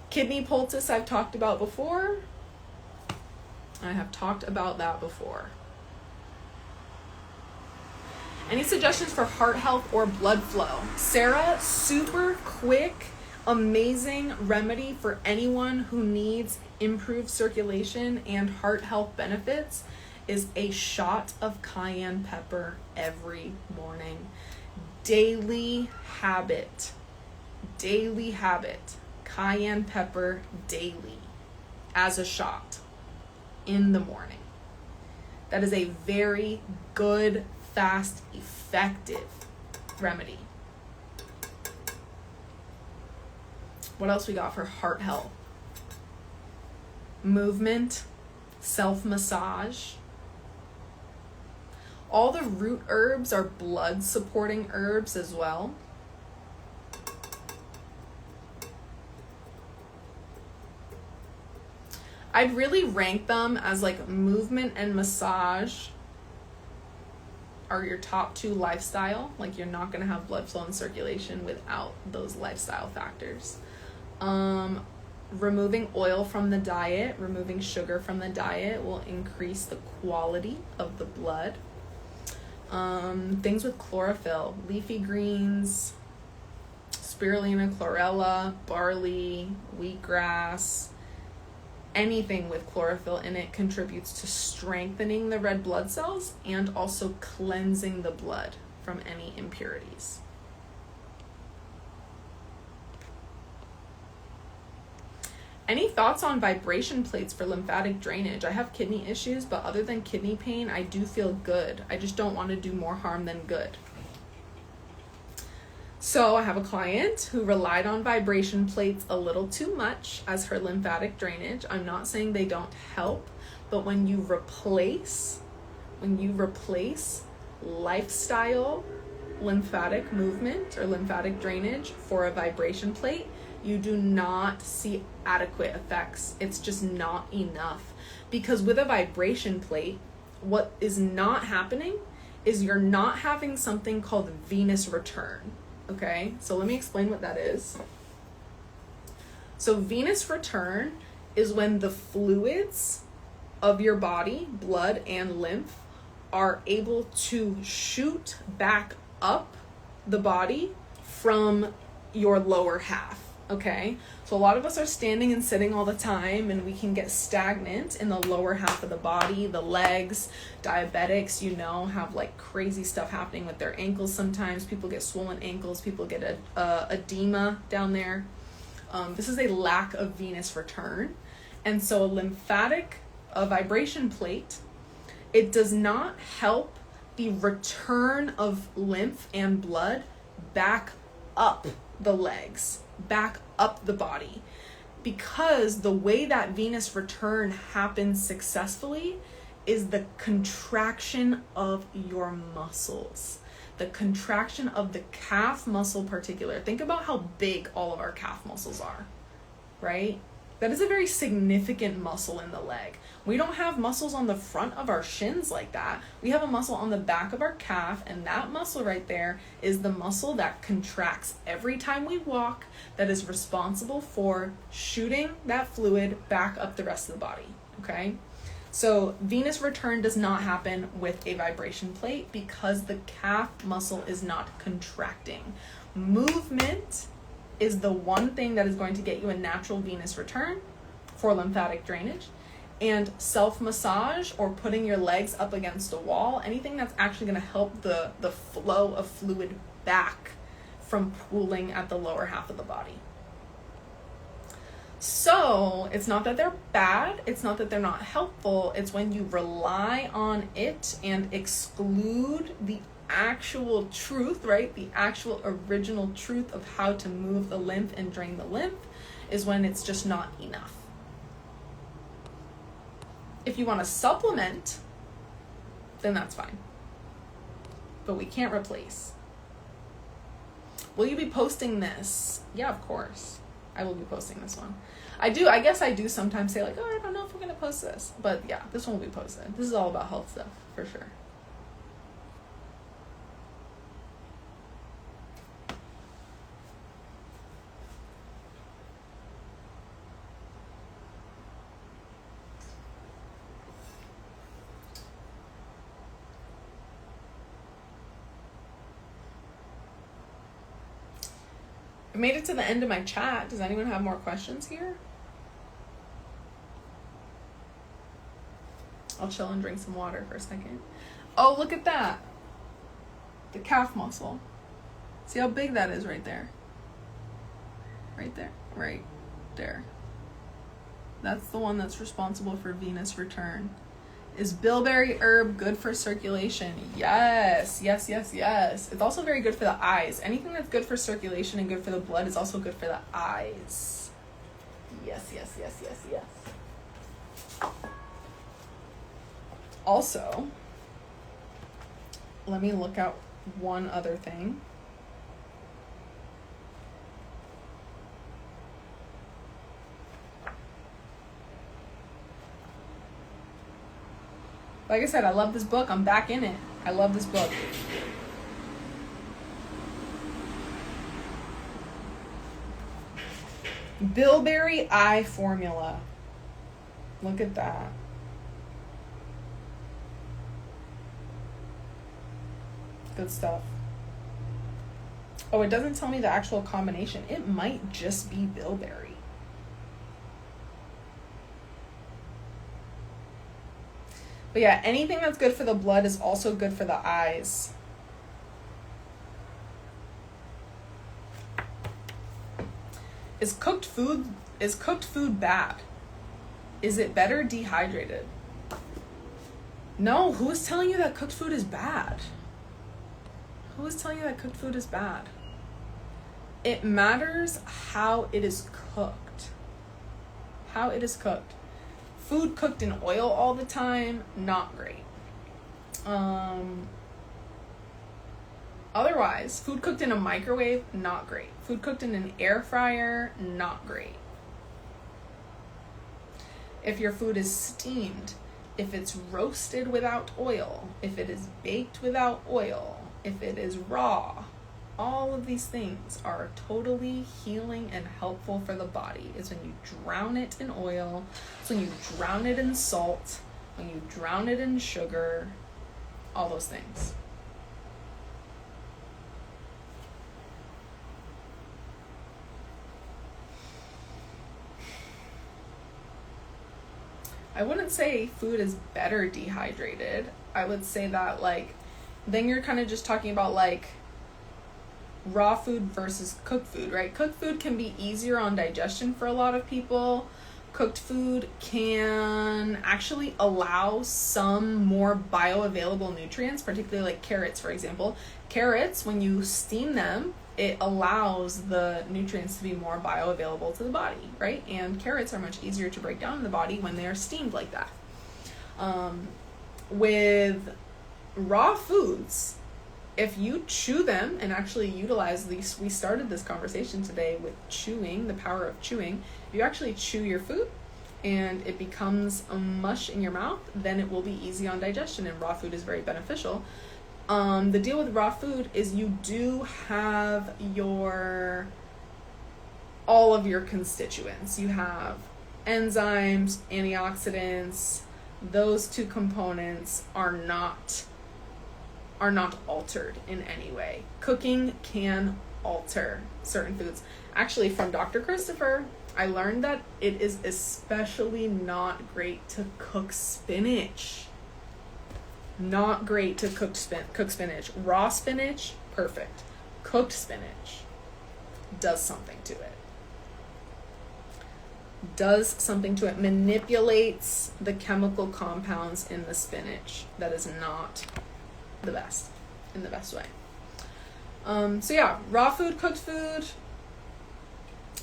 Kidney poultice I've talked about before. I have talked about that before. Any suggestions for heart health or blood flow? Sarah, super quick, amazing remedy for anyone who needs improved circulation and heart health benefits is a shot of cayenne pepper every morning. Daily habit. Daily habit. Cayenne pepper daily as a shot in the morning. That is a very good, fast, effective remedy. What else we got for heart health? Movement, self-massage. All the root herbs are blood supporting herbs as well. I'd really rank them as like movement and massage are your top two lifestyle. Like you're not going to have blood flow and circulation without those lifestyle factors. Removing oil from the diet, removing sugar from the diet will increase the quality of the blood. Things with chlorophyll, leafy greens, spirulina, chlorella, barley, wheatgrass, anything with chlorophyll in it contributes to strengthening the red blood cells and also cleansing the blood from any impurities. Any thoughts on vibration plates for lymphatic drainage? I have kidney issues, but other than kidney pain, I do feel good. I just don't want to do more harm than good. So I have a client who relied on vibration plates a little too much as her lymphatic drainage. I'm not saying they don't help, but when you replace lifestyle lymphatic movement or lymphatic drainage for a vibration plate, you do not see adequate effects. It's just not enough. Because with a vibration plate, what is not happening is you're not having something called venous return. Okay, so let me explain what that is. So venous return is when the fluids of your body, blood and lymph, are able to shoot back up the body from your lower half. Okay, so a lot of us are standing and sitting all the time, and we can get stagnant in the lower half of the body. The legs, diabetics, have like crazy stuff happening with their ankles. Sometimes people get swollen ankles, people get edema down there. This is a lack of venous return. And so a vibration plate, it does not help the return of lymph and blood back up the legs, back up the body, because the way that venous return happens successfully is the contraction of your muscles, the contraction of the calf muscle particular. Think about how big all of our calf muscles are, right? That is a very significant muscle in the leg. We don't have muscles on the front of our shins like that. We have a muscle on the back of our calf, and that muscle right there is the muscle that contracts every time we walk, that is responsible for shooting that fluid back up the rest of the body, okay? So venous return does not happen with a vibration plate because the calf muscle is not contracting. Movement is the one thing that is going to get you a natural venous return for lymphatic drainage. And self-massage or putting your legs up against a wall, anything that's actually going to help the flow of fluid back from pooling at the lower half of the body. So it's not that they're bad, it's not that they're not helpful, it's when you rely on it and exclude the actual truth, right? The actual original truth of how to move the lymph and drain the lymph is when it's just not enough. If you want to supplement, then that's fine. But we can't replace. Will you be posting this? Yeah, of course. I will be posting this one. I guess I do sometimes say like, I don't know if we're going to post this. But yeah, this one will be posted. This is all about health stuff, for sure. I made it to the end of my chat. Does anyone have more questions here? I'll chill and drink some water for a second. Oh, look at that. The calf muscle. See how big that is right there? Right there. Right there. That's the one that's responsible for venous return. Is bilberry herb good for circulation? Yes, yes, yes, yes. It's also very good for the eyes. Anything that's good for circulation and good for the blood is also good for the eyes. Yes, yes, yes, yes, yes. Also, let me look at one other thing. Like I said, I love this book. I'm back in it. I love this book. Bilberry eye formula. Look at that. Good stuff. Oh, it doesn't tell me the actual combination. It might just be bilberry. But yeah, anything that's good for the blood is also good for the eyes. Is cooked food bad? Is it better dehydrated? No, who is telling you that cooked food is bad? Who is telling you that cooked food is bad? It matters how it is cooked. How it is cooked. Food cooked in oil all the time, not great. Otherwise, food cooked in a microwave, not great. Food cooked in an air fryer, not great. If your food is steamed, if it's roasted without oil, if it is baked without oil, if it is raw, all of these things are totally healing and helpful for the body. Is when you drown it in oil, it's when you drown it in salt, when you drown it in sugar, all those things. I wouldn't say food is better dehydrated. I would say that, like, then you're kind of just talking about, like, raw food versus cooked food, right? Cooked food can be easier on digestion for a lot of people. Cooked food can actually allow some more bioavailable nutrients, particularly like carrots, for example. Carrots, when you steam them, it allows the nutrients to be more bioavailable to the body, right? And carrots are much easier to break down in the body when they are steamed like that. With raw foods, if you chew them and actually utilize these, we started this conversation today with chewing, the power of chewing. If you actually chew your food and it becomes a mush in your mouth, then it will be easy on digestion, and raw food is very beneficial. The deal with raw food is you do have all of your constituents. You have enzymes, antioxidants. Those two components are not altered in any way. Cooking can alter certain foods. Actually, from Dr. Christopher, I learned that it is especially not great to cook spinach. Not great to cook spinach. Raw spinach, perfect. Cooked spinach does something to it. Manipulates the chemical compounds in the spinach. That is not the best, in the best way. So yeah, raw food, cooked food.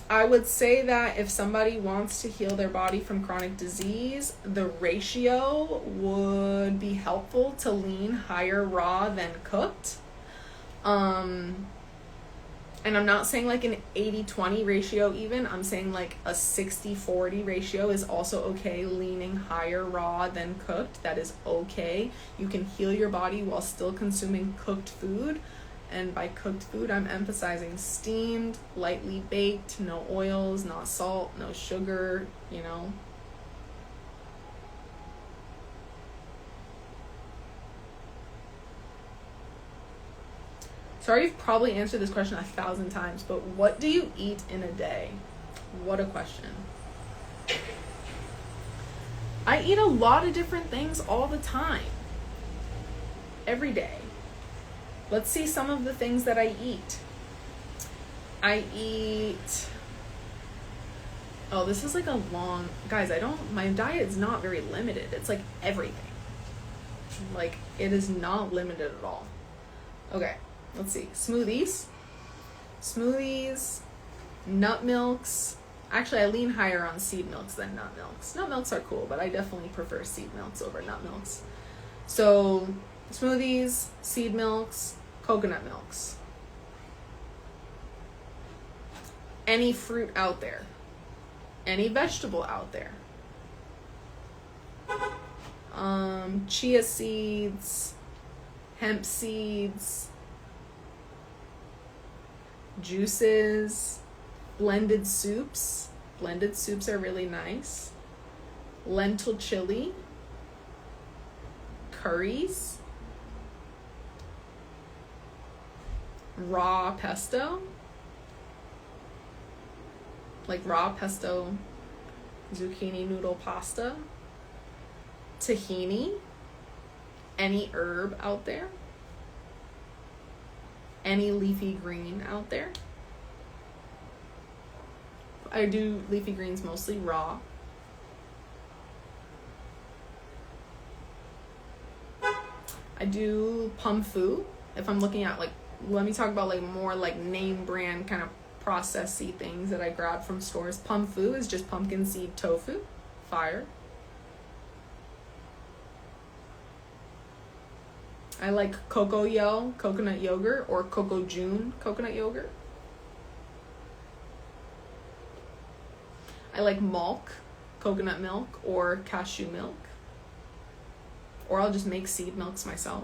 I would say that if somebody wants to heal their body from chronic disease, the ratio would be helpful to lean higher raw than cooked. And I'm not saying like an 80-20 ratio even. I'm saying like a 60-40 ratio is also okay. Leaning higher raw than cooked, that is okay. You can heal your body while still consuming cooked food. And by cooked food, I'm emphasizing steamed, lightly baked, no oils, not salt, no sugar, you know. Sorry, you've probably answered this question 1,000 times, but what do you eat in a day? What a question. I eat a lot of different things all the time. Every day. Let's see some of the things that I eat. Oh, this is like a long, guys, my diet is not very limited. It's like everything. Like, it is not limited at all. Okay, let's see. Smoothies, nut milks. Actually, I lean higher on seed milks than nut milks. Nut milks are cool, but I definitely prefer seed milks over nut milks. So, smoothies, seed milks, coconut milks. Any fruit out there. Any vegetable out there. Chia seeds, hemp seeds, juices, Blended soups are really nice. Lentil chili, curries, raw pesto, like raw pesto zucchini noodle pasta, tahini, any herb out there, any leafy green out there. I do leafy greens mostly raw. I do pumfu. If I'm looking at, like, let me talk about like more like name brand kind of processy things that I grab from stores. Pumfu is just pumpkin seed tofu. Fire. I like coconut yogurt, or coco june coconut yogurt. I like milk, coconut milk, or cashew milk. Or I'll just make seed milks myself.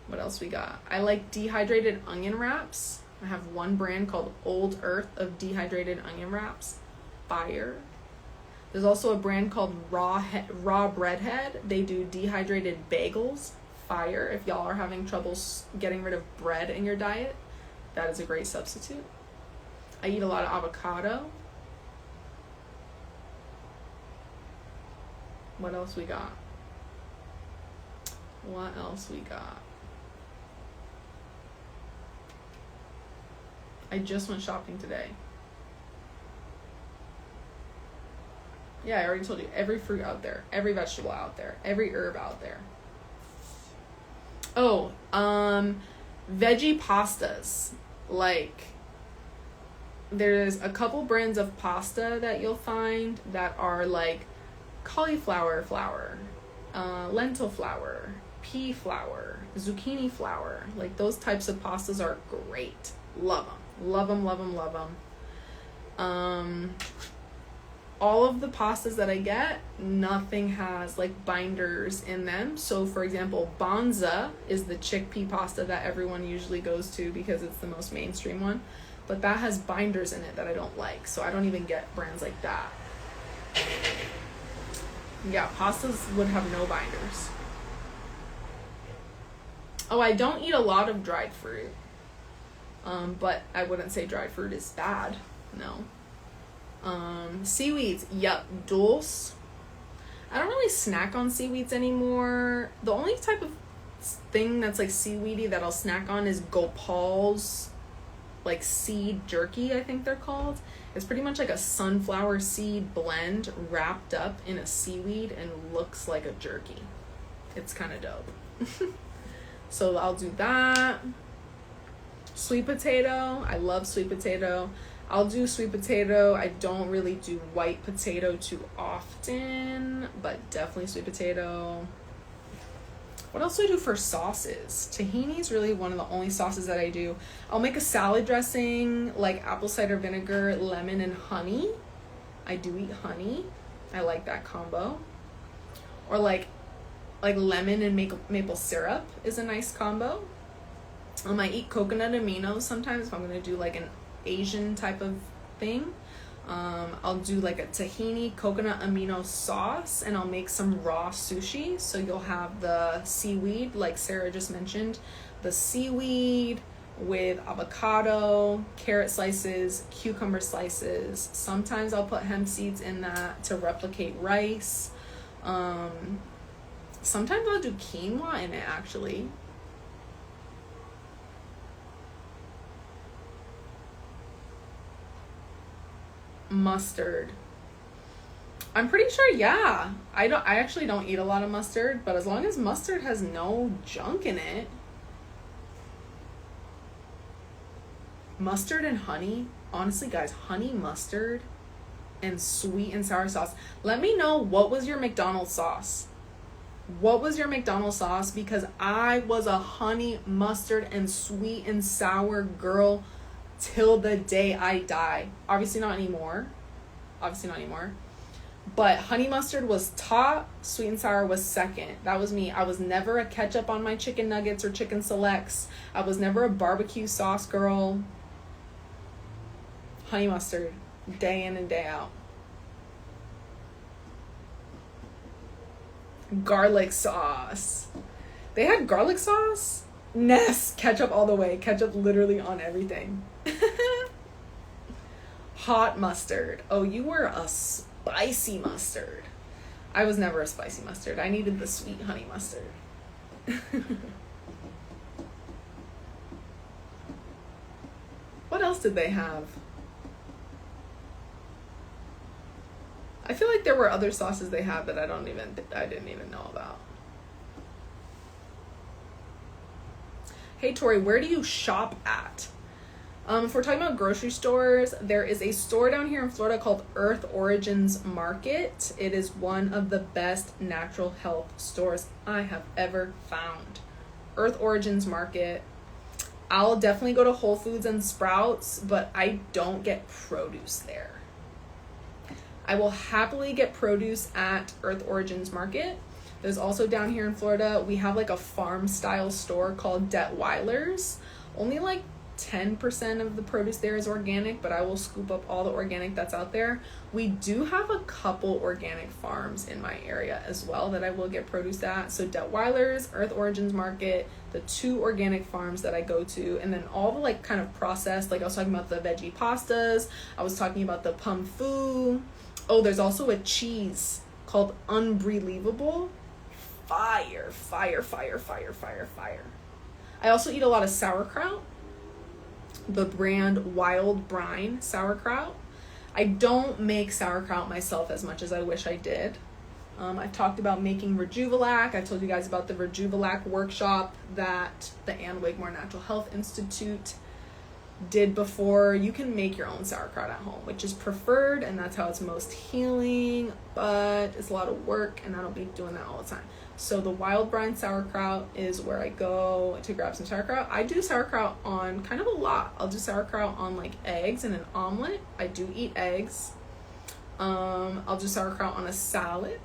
What else we got? I like dehydrated onion wraps. I have one brand called Old Earth of dehydrated onion wraps. Fire. There's also a brand called Raw Breadhead. They do dehydrated bagels. Fire. If y'all are having trouble getting rid of bread in your diet, that is a great substitute. I eat a lot of avocado. What else we got? I just went shopping today. Yeah, I already told you. Every fruit out there, every vegetable out there, every herb out there. Oh, veggie pastas. Like, there's a couple brands of pasta that you'll find that are like cauliflower flour, lentil flour, pea flour, zucchini flour. Like, those types of pastas are great. Love them. Love them, love them, love them. All of the pastas that I get, nothing has like binders in them. So for example, Banza is the chickpea pasta that everyone usually goes to because it's the most mainstream one. But that has binders in it that I don't like. So I don't even get brands like that. Yeah, pastas would have no binders. Oh, I don't eat a lot of dried fruit. But I wouldn't say dried fruit is bad. No. Seaweeds. Yep. Dulce. I don't really snack on seaweeds anymore. The only type of thing that's like seaweedy that I'll snack on is Gopal's like seed jerky, I think they're called. It's pretty much like a sunflower seed blend wrapped up in a seaweed and looks like a jerky. It's kind of dope. So I'll do that. Sweet potato. I love sweet potato. I'll do sweet potato. I don't really do white potato too often, but definitely sweet potato. What else do I do for sauces? Tahini is really one of the only sauces that I do. I'll make a salad dressing, like apple cider vinegar, lemon, and honey. I do eat honey. I like that combo. Or like lemon and maple syrup is a nice combo. I might eat coconut aminos sometimes if I'm going to do like an Asian type of thing. I'll do like a tahini coconut amino sauce, and I'll make some raw sushi. So you'll have the seaweed, like Sarah just mentioned, the seaweed with avocado, carrot slices, cucumber slices. Sometimes I'll put hemp seeds in that to replicate rice. Sometimes I'll do quinoa in it, actually. Mustard. I'm pretty sure, yeah. I actually don't eat a lot of mustard, but as long as mustard has no junk in it. Mustard and honey. Honestly, guys, honey mustard and sweet and sour sauce. Let me know, what was your McDonald's sauce? What was your McDonald's sauce? Because I was a honey mustard and sweet and sour girl till the day I die. Obviously not anymore. But honey mustard was top, sweet and sour was second. That was me. I was never a ketchup on my chicken nuggets or chicken selects. I was never a barbecue sauce girl. Honey mustard, day in and day out. Garlic sauce. They had garlic sauce? Ness, ketchup all the way. Ketchup literally on everything. Hot mustard. Oh, you were a spicy mustard. I was never a spicy mustard. I needed the sweet honey mustard. What else did they have? I feel like there were other sauces they had that I didn't even know about. Hey Tori, where do you shop at? If we're talking about grocery stores, there is a store down here in Florida called Earth Origins Market. It is one of the best natural health stores I have ever found. Earth Origins Market. I'll definitely go to Whole Foods and Sprouts, but I don't get produce there. I will happily get produce at Earth Origins Market. There's also down here in Florida, we have like a farm style store called Detweiler's. Only like 10% of the produce there is organic, but I will scoop up all the organic that's out there. We do have a couple organic farms in my area as well that I will get produce at. So Detweiler's, Earth Origins Market, the 2 organic farms that I go to, and then all the like kind of processed, like I was talking about the veggie pastas, I was talking about the pum fu. Oh, there's also a cheese called Unbelievable. Fire, fire, fire, fire, fire, fire. I also eat a lot of sauerkraut. The brand Wild Brine sauerkraut. I don't make sauerkraut myself as much as I wish I did. I've talked about making Rejuvelac. I told you guys about the Rejuvelac workshop that the Ann Wigmore Natural Health Institute did before. You can make your own sauerkraut at home, which is preferred, and that's how it's most healing, but it's a lot of work, and I don't be doing that all the time. So the Wild Brine sauerkraut is where I go to grab some sauerkraut. I do sauerkraut on kind of a lot. I'll do sauerkraut on like eggs and an omelet. I do eat eggs. I'll do sauerkraut on a salad.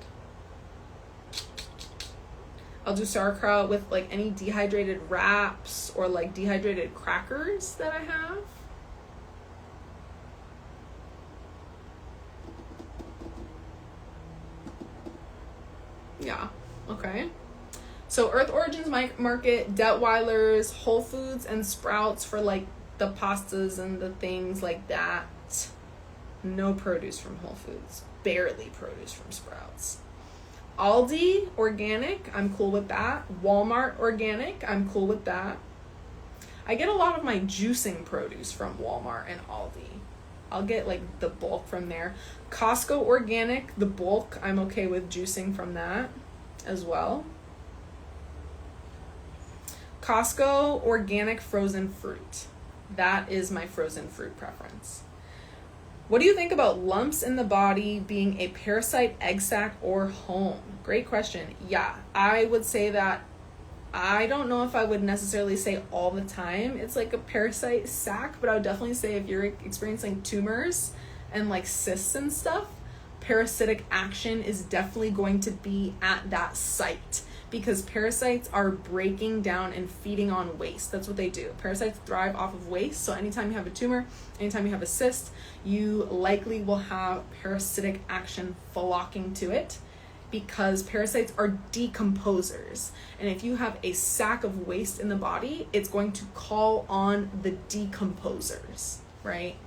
I'll do sauerkraut with like any dehydrated wraps or like dehydrated crackers that I have. Yeah, okay. So Earth Origins Market, Detweiler's, Whole Foods, and Sprouts for like the pastas and the things like that. No produce from Whole Foods. Barely produce from Sprouts. Aldi, organic, I'm cool with that. Walmart, organic, I'm cool with that. I get a lot of my juicing produce from Walmart and Aldi. I'll get like the bulk from there. Costco, organic, the bulk, I'm okay with juicing from that as well. Costco, organic frozen fruit. That is my frozen fruit preference. What do you think about lumps in the body being a parasite, egg sac, or home? Great question. Yeah, I would say that. I don't know if I would necessarily say all the time it's like a parasite sac, but I would definitely say if you're experiencing tumors and like cysts and stuff, parasitic action is definitely going to be at that site, because parasites are breaking down and feeding on waste. That's what they do. Parasites thrive off of waste. So anytime you have a tumor, anytime you have a cyst, you likely will have parasitic action flocking to it, because parasites are decomposers. And if you have a sack of waste in the body, it's going to call on the decomposers, right?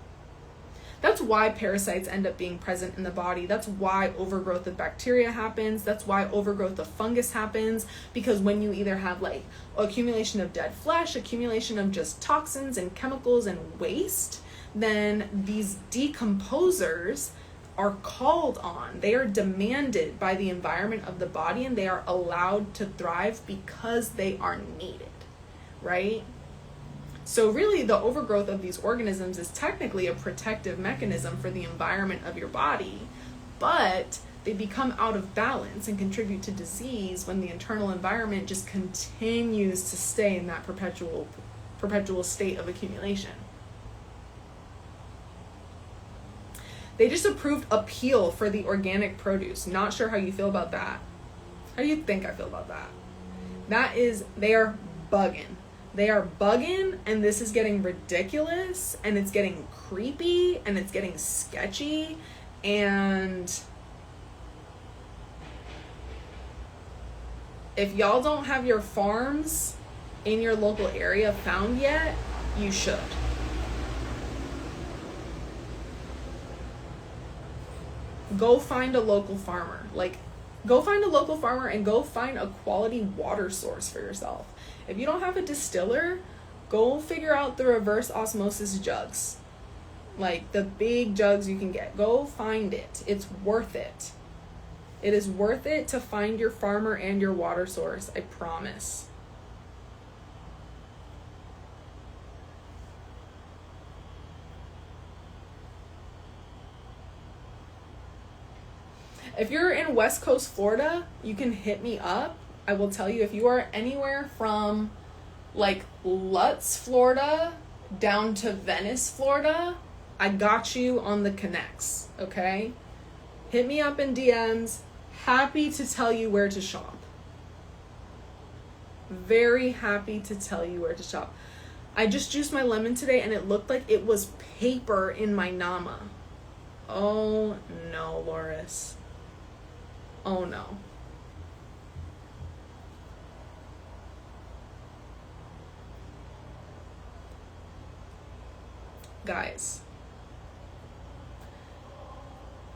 That's why parasites end up being present in the body. That's why overgrowth of bacteria happens. That's why overgrowth of fungus happens, because when you either have like accumulation of dead flesh, accumulation of just toxins and chemicals and waste, then these decomposers are called on. They are demanded by the environment of the body, and they are allowed to thrive because they are needed, right? So really the overgrowth of these organisms is technically a protective mechanism for the environment of your body, but they become out of balance and contribute to disease when the internal environment just continues to stay in that perpetual state of accumulation. They just approved appeal for the organic produce. Not sure how you feel about that. How do you think I feel about that? They are bugging. They are bugging, and this is getting ridiculous, and it's getting creepy, and it's getting sketchy, and if y'all don't have your farms in your local area found yet, you should. Go find a local farmer. Like, go find a local farmer and go find a quality water source for yourself. If you don't have a distiller, go figure out the reverse osmosis jugs. Like the big jugs you can get. Go find it. It's worth it. It is worth it to find your farmer and your water source. I promise. If you're in West Coast Florida, you can hit me up. I will tell you, if you are anywhere from like Lutz, Florida down to Venice, Florida, I got you on the connects, okay? Hit me up in DMs. Happy to tell you where to shop. Very happy to tell you where to shop. I just juiced my lemon today and it looked like it was paper in my Nama. Oh no, Loris. Oh no. Guys.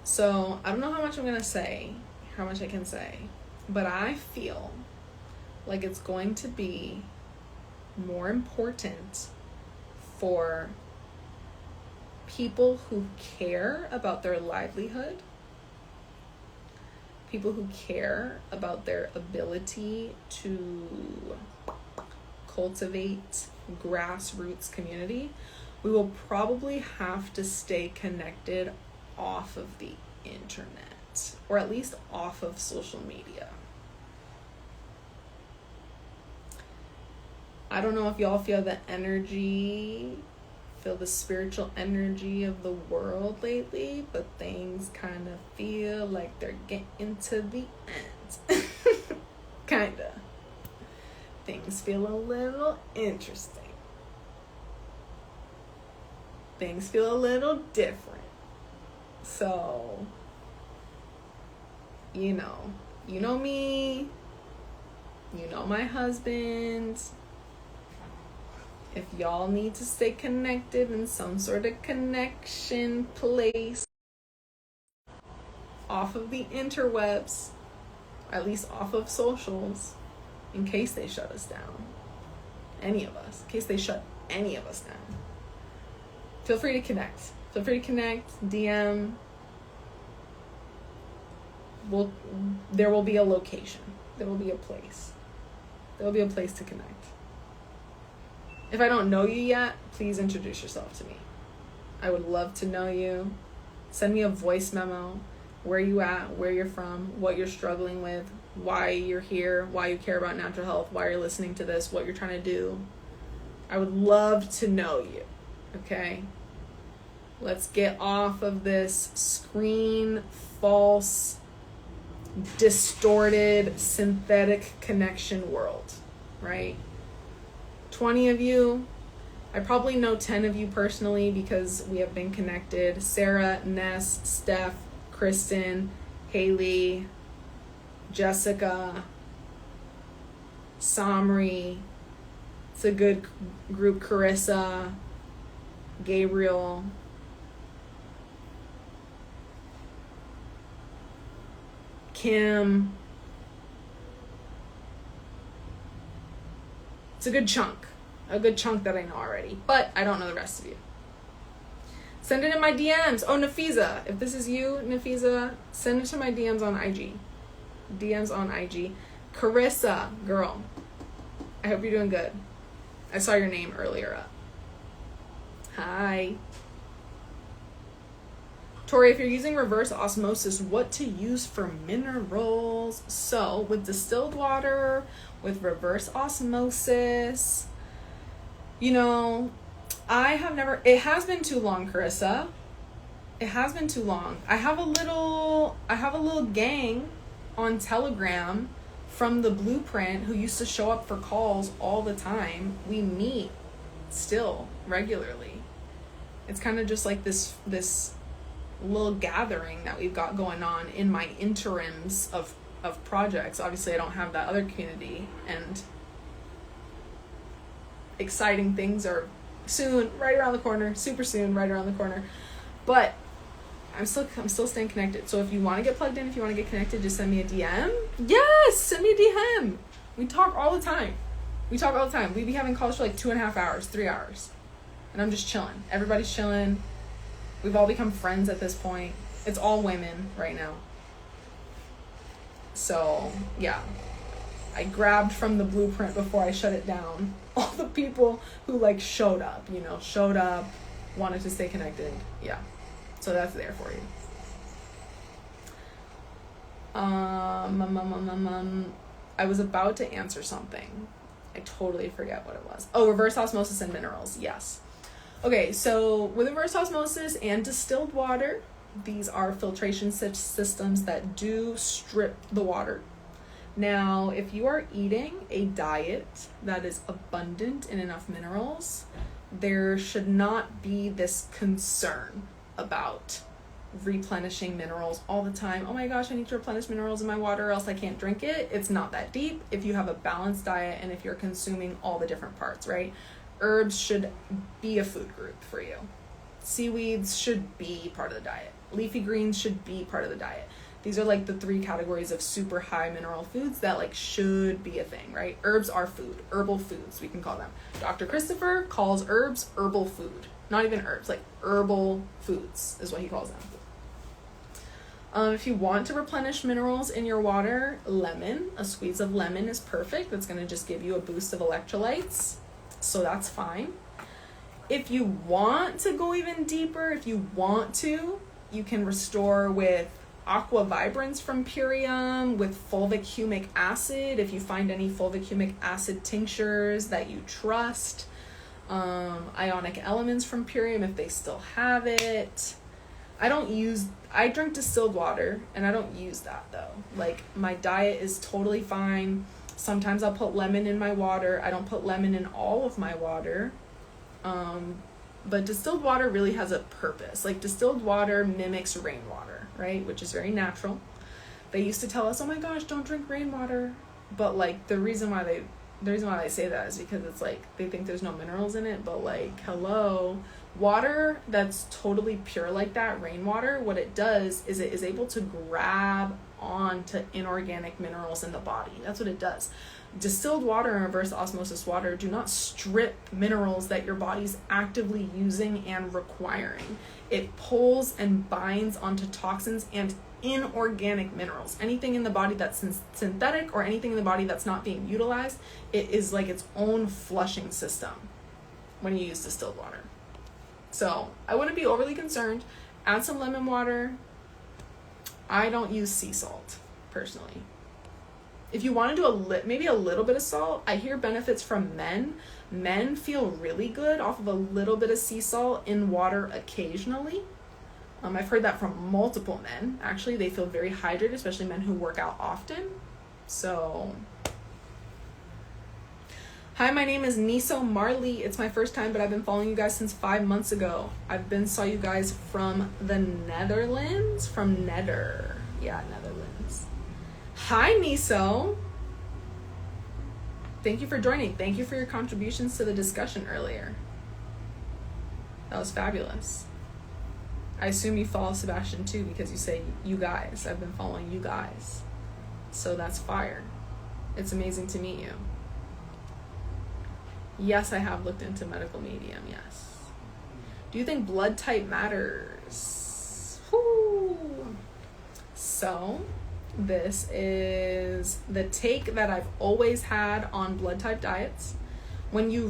So, I don't know how much I'm gonna say, how much I can say, but I feel like it's going to be more important for people who care about their livelihood, people who care about their ability to cultivate grassroots community. We will probably have to stay connected off of the internet, or at least off of social media. I don't know if y'all feel the energy, feel the spiritual energy of the world lately, but things kind of feel like they're getting to the end. Kinda. Things feel a little interesting. Things feel a little different. So, you know me, you know my husband. If y'all need to stay connected in some sort of connection place off of the interwebs, at least off of socials, in case they shut us down, any of us, in case they shut any of us down, feel free to connect. Feel free to connect, DM. There will be a location. There will be a place. There will be a place to connect. If I don't know you yet, please introduce yourself to me. I would love to know you. Send me a voice memo. Where you at, where you're from, what you're struggling with, why you're here, why you care about natural health, why you're listening to this, what you're trying to do. I would love to know you, okay? Let's get off of this screen, false, distorted, synthetic connection world, right? 20 of you, I probably know 10 of you personally because we have been connected. Sarah, Ness, Steph, Kristen, Haley, Jessica, Samri. It's a good group. Carissa, Gabriel. Kim. It's a good chunk that I know already, but I don't know the rest of you. Send it in my DMs. Oh, Nafisa, if this is you, Nafisa, send it to my DMs on IG. DMs on IG. Carissa, girl, I hope you're doing good. I saw your name earlier up. Hi. Tori, if you're using reverse osmosis, what to use for minerals? So with distilled water, with reverse osmosis, it has been too long, Carissa. It has been too long. I have a little gang on Telegram from the blueprint who used to show up for calls all the time. We meet still regularly. It's kind of just like this little gathering that we've got going on in my interims of projects. Obviously I don't have that other community, and exciting things are soon, right around the corner, super soon, right around the corner. But I'm still staying connected. So if you want to get plugged in, if you want to get connected, just send me a DM. Yes, send me a DM. We talk all the time. We be having calls for like 2.5 hours, 3 hours. And I'm just chilling. Everybody's chilling. We've all become friends at this point. It's all women right now. So, yeah. I grabbed from the blueprint before I shut it down all the people who like showed up, wanted to stay connected. Yeah. So that's there for you. I was about to answer something. I totally forget what it was. Oh, reverse osmosis and minerals. Yes. Okay, so with reverse osmosis and distilled water, these are filtration systems that do strip the water. Now, if you are eating a diet that is abundant in enough minerals, there should not be this concern about replenishing minerals all the time. Oh my gosh, I need to replenish minerals in my water or else I can't drink it. It's not that deep if you have a balanced diet and if you're consuming all the different parts, right? Herbs should be a food group for you. Seaweeds should be part of the diet. Leafy greens should be part of the diet. These are like the 3 categories of super high mineral foods that like should be a thing, right? Herbs are food, herbal foods, we can call them. Dr. Christopher calls herbs herbal food. Not even herbs, like herbal foods is what he calls them. If you want to replenish minerals in your water, a squeeze of lemon is perfect. That's going to just give you a boost of electrolytes. So that's fine. If you want to go even deeper, you can restore with aqua vibrans from Purium, with fulvic humic acid, if you find any fulvic humic acid tinctures that you trust. Ionic elements from Purium if they still have it. I drink distilled water and I don't use that though. Like my diet is totally fine. Sometimes I'll put lemon in my water. I don't put lemon in all of my water. But distilled water really has a purpose. Like distilled water mimics rainwater, right? Which is very natural. They used to tell us, oh my gosh, don't drink rainwater. But like the reason why they say that is because it's like they think there's no minerals in it, but like hello, water that's totally pure like that, rainwater, what it does is it is able to grab onto inorganic minerals in the body. That's what it does. Distilled water and reverse osmosis water do not strip minerals that your body's actively using and requiring. It pulls and binds onto toxins and inorganic minerals. Anything in the body that's synthetic or anything in the body that's not being utilized, it is like its own flushing system when you use distilled water. So I wouldn't be overly concerned. Add some lemon water. I don't use sea salt personally. If you want to do maybe a little bit of salt, I hear benefits from men. Men feel really good off of a little bit of sea salt in water occasionally. I've heard that from multiple men. Actually, they feel very hydrated, especially men who work out often. So, hi, my name is Niso Marley. It's my first time, but I've been following you guys since 5 months ago. Saw you guys from the Netherlands, from Nether. Yeah, Netherlands. Hi, Niso. Thank you for joining. Thank you for your contributions to the discussion earlier. That was fabulous. I assume you follow Sebastian too because you say you guys. I've been following you guys. So that's fire. It's amazing to meet you. Yes, I have looked into medical medium, yes. Do you think blood type matters? Whoo. So, this is the take that I've always had on blood type diets. When you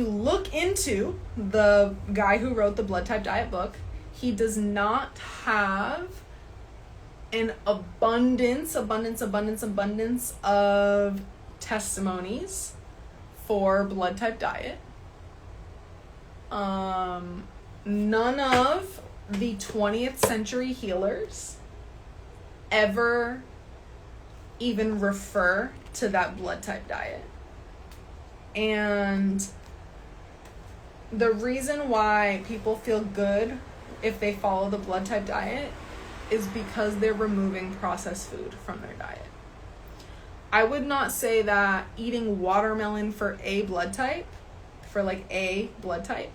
look into the guy who wrote the blood type diet book, he does not have an abundance of testimonies for blood type diet. None of the 20th century healers ever even refer to that blood type diet. And the reason why people feel good if they follow the blood type diet is because they're removing processed food from their diet. I would not say that eating watermelon for A blood type, for like A blood type,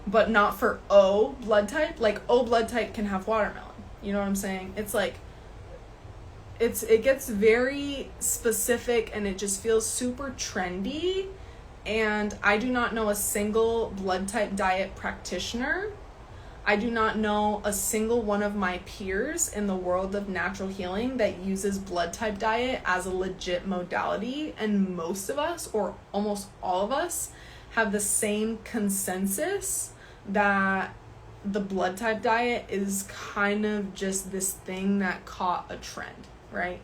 but not for O blood type. Like O blood type can have watermelon. You know what I'm saying? It's like, it gets very specific and it just feels super trendy. And I do not know a single blood type diet practitioner. I do not know a single one of my peers in the world of natural healing that uses blood type diet as a legit modality. And most of us, or almost all of us, have the same consensus that the blood type diet is kind of just this thing that caught a trend, right?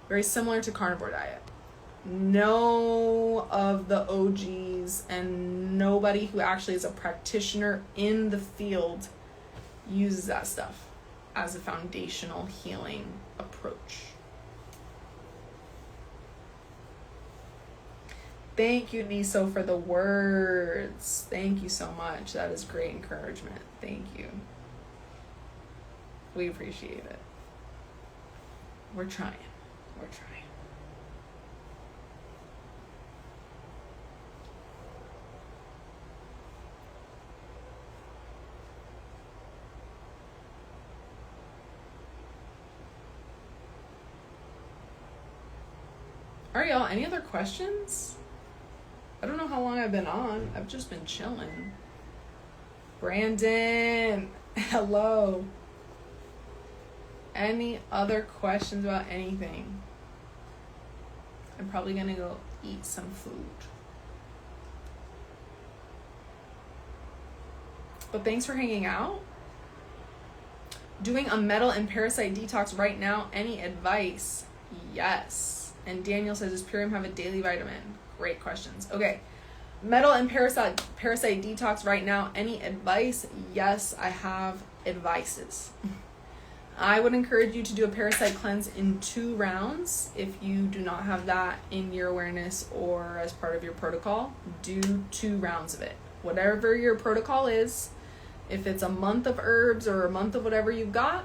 Very similar to carnivore diet. No of the OGs and nobody who actually is a practitioner in the field uses that stuff as a foundational healing approach. Thank you, Niso, for the words. Thank you so much. That is great encouragement. Thank you. We appreciate it. We're trying. We're trying. All right, y'all, any other questions? I don't know how long I've been on. I've just been chilling. Brandon, hello. Any other questions about anything? I'm probably gonna go eat some food. But thanks for hanging out. Doing a metal and parasite detox right now. Any advice? Yes. And Daniel says, does Purium have a daily vitamin? Great questions. Okay. Metal and parasite detox right now. Any advice? Yes, I have advices. I would encourage you to do a parasite cleanse in 2 rounds. If you do not have that in your awareness or as part of your protocol, do 2 rounds of it. Whatever your protocol is, if it's a month of herbs or a month of whatever you've got,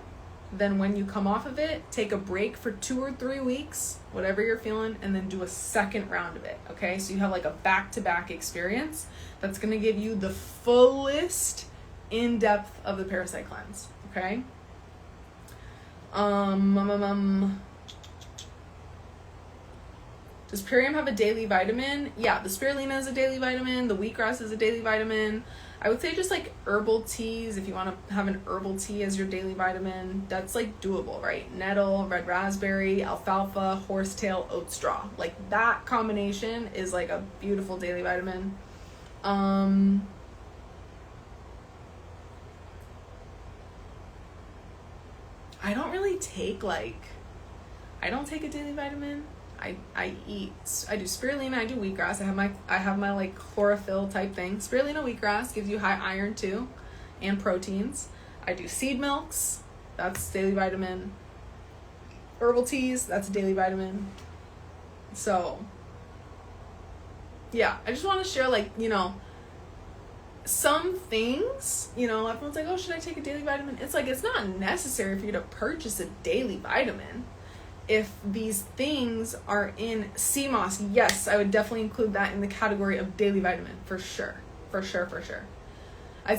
then when you come off of it, take a break for 2 or 3 weeks, whatever you're feeling, and then do a second round of it, okay? So you have like a back-to-back experience that's going to give you the fullest in-depth of the parasite cleanse, okay? Does Purium have a daily vitamin? Yeah, the spirulina is a daily vitamin. The wheatgrass is a daily vitamin. I would say just like herbal teas, if you want to have an herbal tea as your daily vitamin, that's like doable, right? Nettle, red raspberry, alfalfa, horsetail, oat straw. Like that combination is like a beautiful daily vitamin. I don't really take I don't take a daily vitamin. I do spirulina, I do wheatgrass. I have my like chlorophyll type thing. Spirulina, wheatgrass gives you high iron too, and proteins. I do seed milks, that's daily vitamin. Herbal teas, that's a daily vitamin. So yeah, I just want to share some things, everyone's like, oh, should I take a daily vitamin? It's like, it's not necessary for you to purchase a daily vitamin. If these things are in sea moss, yes, I would definitely include that in the category of daily vitamin, for sure. I'd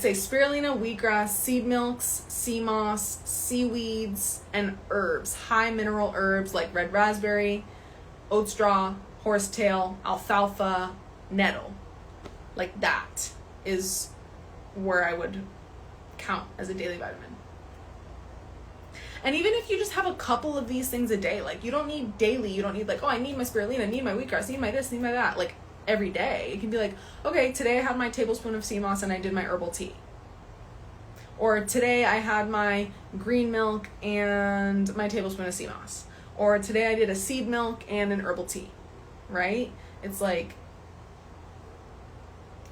say spirulina, wheatgrass, seed milks, sea moss, seaweeds, and herbs. High mineral herbs like red raspberry, oat straw, horsetail, alfalfa, nettle. Like that is where I would count as a daily vitamin. And even if you just have a couple of these things a day, like you don't need daily, you don't need like, oh, I need my spirulina, I need my wheatgrass, I need my this, I need my that, like every day. It can be like, okay, today I had my tablespoon of sea moss and I did my herbal tea. Or today I had my green milk and my tablespoon of sea moss. Or today I did a seed milk and an herbal tea, right? It's like,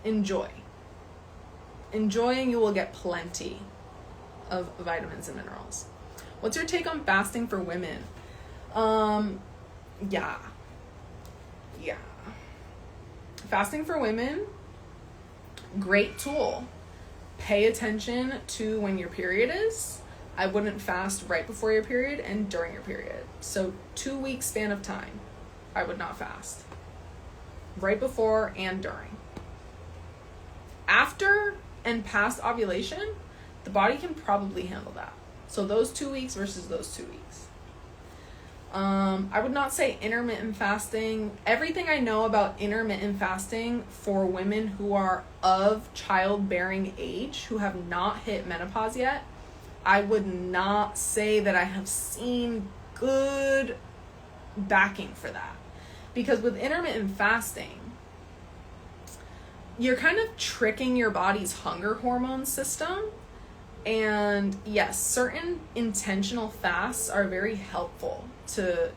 enjoy. Enjoy and you will get plenty of vitamins and minerals. What's your take on fasting for women? Yeah. Fasting for women, great tool. Pay attention to when your period is. I wouldn't fast right before your period and during your period. So 2 week span of time, I would not fast. Right before and during. After and past ovulation, the body can probably handle that. So those 2 weeks versus those 2 weeks. I would not say intermittent fasting. Everything I know about intermittent fasting for women who are of childbearing age, who have not hit menopause yet, I would not say that I have seen good backing for that. Because with intermittent fasting, you're kind of tricking your body's hunger hormone system. And yes, certain intentional fasts are very helpful to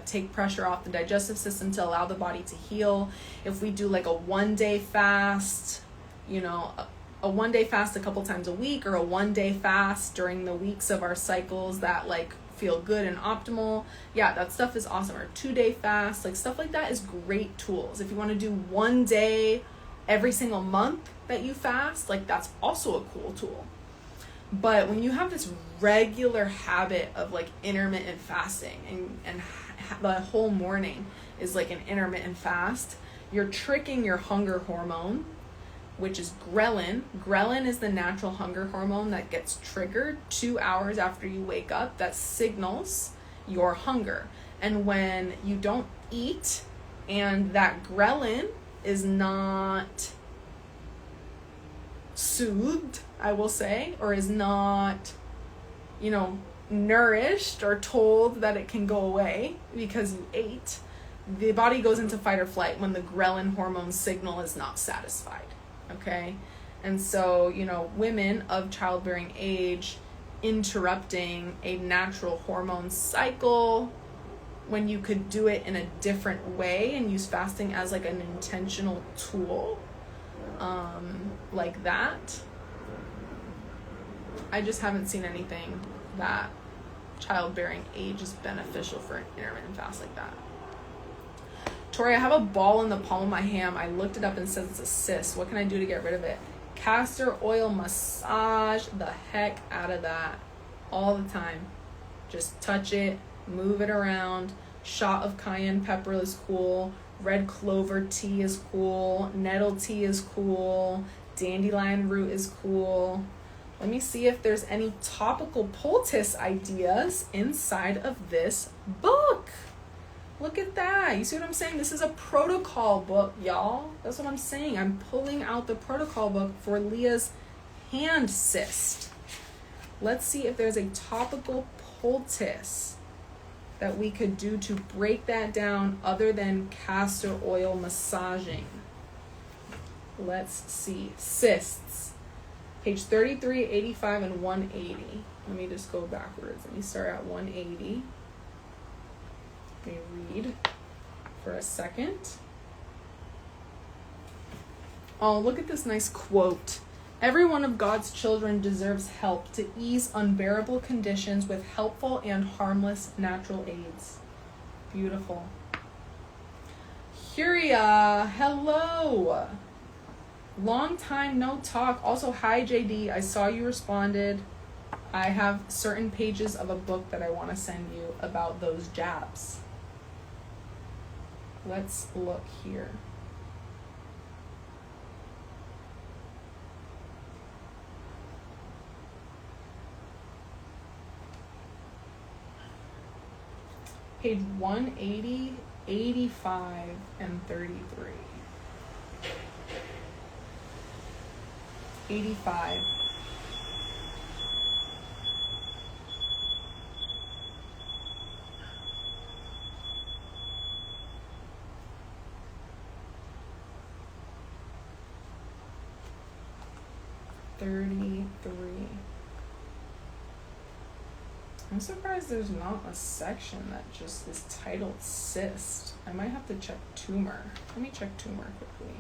take pressure off the digestive system, to allow the body to heal. If we do like a 1-day fast, a 1-day fast a couple times a week, or a 1-day fast during the weeks of our cycles that like feel good and optimal, yeah, that stuff is awesome. Or 2-day fast, like stuff like that is great tools. If you want to do 1 day every single month that you fast, like that's also a cool tool. But when you have this regular habit of like intermittent fasting and the whole morning is like an intermittent fast, you're tricking your hunger hormone, which is ghrelin. Ghrelin is the natural hunger hormone that gets triggered 2 hours after you wake up, that signals your hunger. And when you don't eat and that ghrelin is not soothed, I will say, or is not, nourished or told that it can go away because you ate, the body goes into fight or flight when the ghrelin hormone signal is not satisfied. Okay? And so, women of childbearing age interrupting a natural hormone cycle when you could do it in a different way and use fasting as like an intentional tool, like that. I just haven't seen anything that childbearing age is beneficial for an intermittent fast like that. Tori, I have a ball in the palm of my hand. I looked it up and it says it's a cyst. What can I do to get rid of it? Castor oil massage the heck out of that all the time. Just touch it, move it around. Shot of cayenne pepper is cool. Red clover tea is cool. Nettle tea is cool. Dandelion root is cool. Let me see if there's any topical poultice ideas inside of this book. Look at that. You see what I'm saying? This is a protocol book, y'all. That's what I'm saying. I'm pulling out the protocol book for Leah's hand cyst. Let's see if there's a topical poultice that we could do to break that down other than castor oil massaging. Let's see. Cysts. Page 33, 85, and 180. Let me just go backwards. Let me start at 180. Let me read for a second. Oh, look at this nice quote. Every one of God's children deserves help to ease unbearable conditions with helpful and harmless natural aids. Beautiful. Huria, hello. Long time no talk. Also, hi JD. I saw you responded. I have certain pages of a book that I want to send you about those jabs. Let's look here. Page 180, 85, and 33. 85. I'm surprised there's not a section that just is titled cyst. I might have to check tumor. Let me check tumor quickly.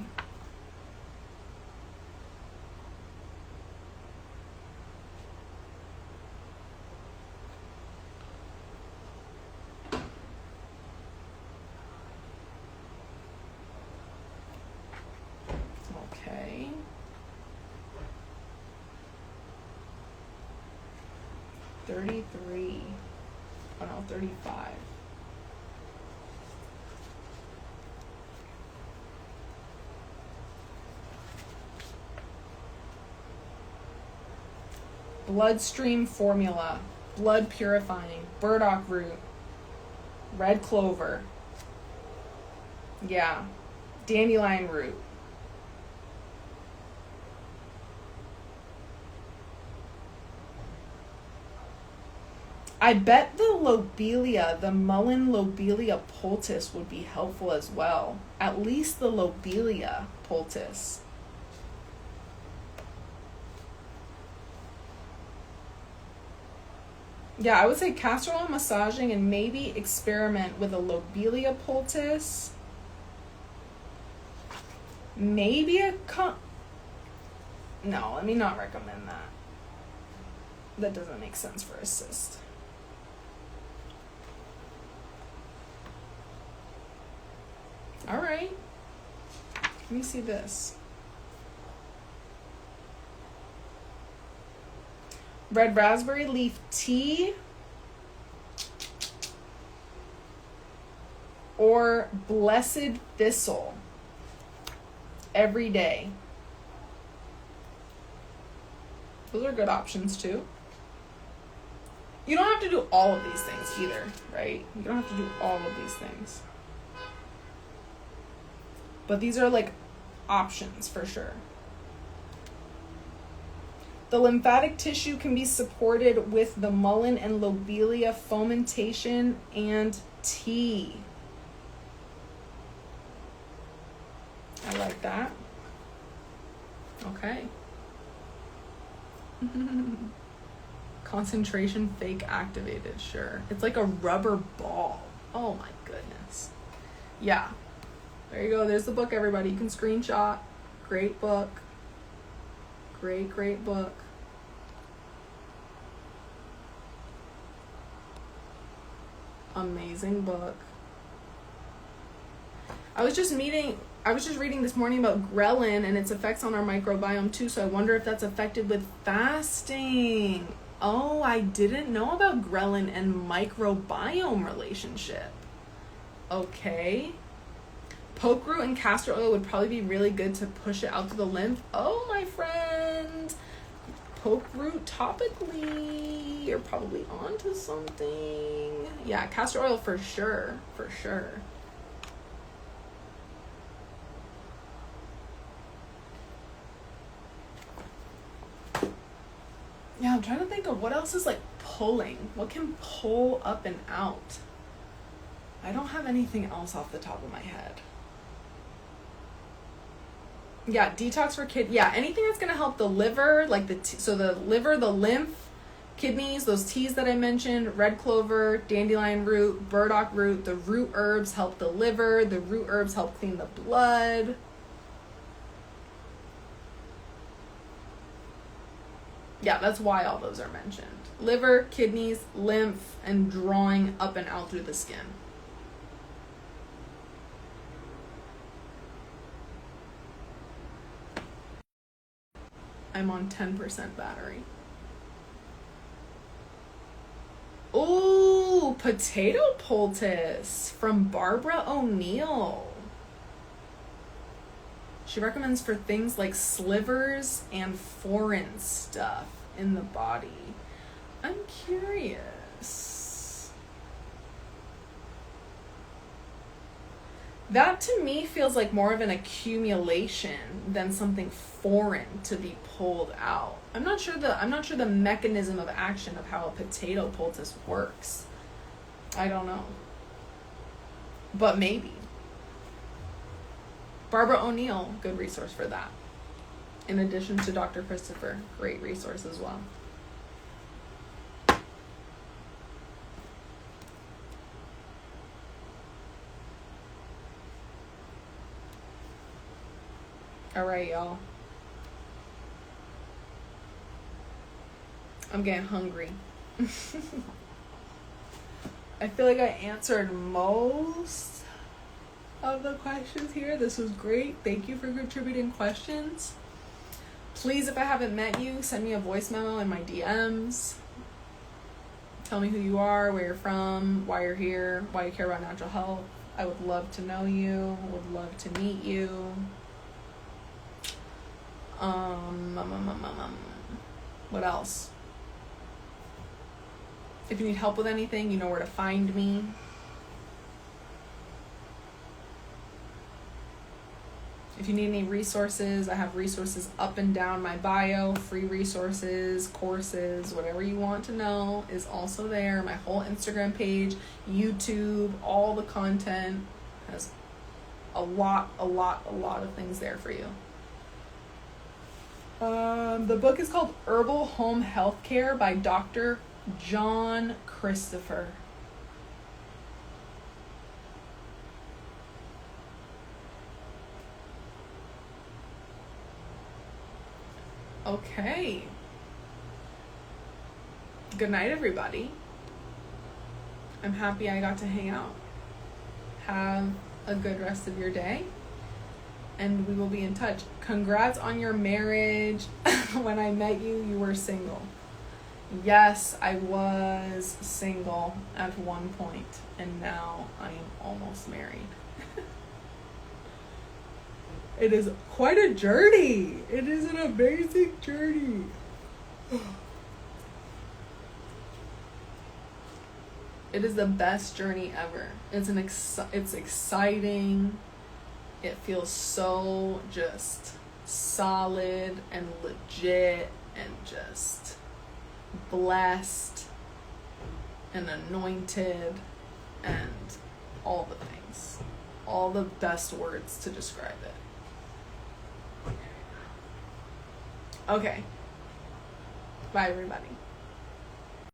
33. Oh no, 35. Bloodstream formula, blood purifying, burdock root, red clover. Yeah, dandelion root. I bet the lobelia, the mullein lobelia poultice would be helpful as well. At least the lobelia poultice. Yeah, I would say castor oil massaging and maybe experiment with a lobelia poultice. Maybe no, let me not recommend that. That doesn't make sense for a cyst. All right. Let me see this. Red raspberry leaf tea or blessed thistle every day. Those are good options too. You don't have to do all of these things either, right? You don't have to do all of these things. But these are like options for sure. The lymphatic tissue can be supported with the mullein and lobelia fomentation and tea. I like that. Okay. Concentration fake activated, sure. It's like a rubber ball. Oh my goodness. Yeah. There you go. There's the book, everybody. You can screenshot. Great book. Great book. Amazing book. I was just reading this morning about ghrelin and its effects on our microbiome too, so I wonder if that's affected with fasting. Oh, I didn't know about ghrelin and microbiome relationship. Okay. Poke root and castor oil would probably be really good to push it out to the lymph. Oh, my friend. Poke root topically. You're probably onto something. Yeah, castor oil for sure. For sure. Yeah, I'm trying to think of what else is like pulling. What can pull up and out? I don't have anything else off the top of my head. Yeah, detox for yeah, anything that's going to help the liver, like the liver, the lymph, kidneys, those teas that I mentioned, red clover, dandelion root, burdock root, the root herbs help the liver, the root herbs help clean the blood. Yeah, that's why all those are mentioned. Liver, kidneys, lymph, and drawing up and out through the skin. I'm on 10% battery. Ooh, potato poultice from Barbara O'Neill. She recommends for things like slivers and foreign stuff in the body. I'm curious. That to me feels like more of an accumulation than something foreign to be pulled out. I'm not sure the mechanism of action of how a potato poultice works. I don't know. But maybe. Barbara O'Neill, good resource for that. In addition to Dr. Christopher, great resource as well. All right, y'all. I'm getting hungry. I feel like I answered most of the questions here. This was great. Thank you for contributing questions. Please, if I haven't met you, send me a voice memo in my DMs. Tell me who you are, where you're from, why you're here, why you care about natural health. I would love to know you, would love to meet you. What else? If you need help with anything, you know where to find me. If you need any resources, I have resources up and down my bio, free resources, courses, whatever you want to know is also there. My whole Instagram page, YouTube, all the content has a lot of things there for you. The book is called Herbal Home Healthcare by Dr. John Christopher. Okay. Good night, everybody. I'm happy I got to hang out. Have a good rest of your day. And we will be in touch. Congrats on your marriage. When I met you, you were single. Yes, I was single at one point, and now I am almost married. It is quite a journey. It is an amazing journey. It is the best journey ever. It's exciting. It feels so just solid and legit and just blessed and anointed and all the things. All the best words to describe it. Okay. Bye, everybody.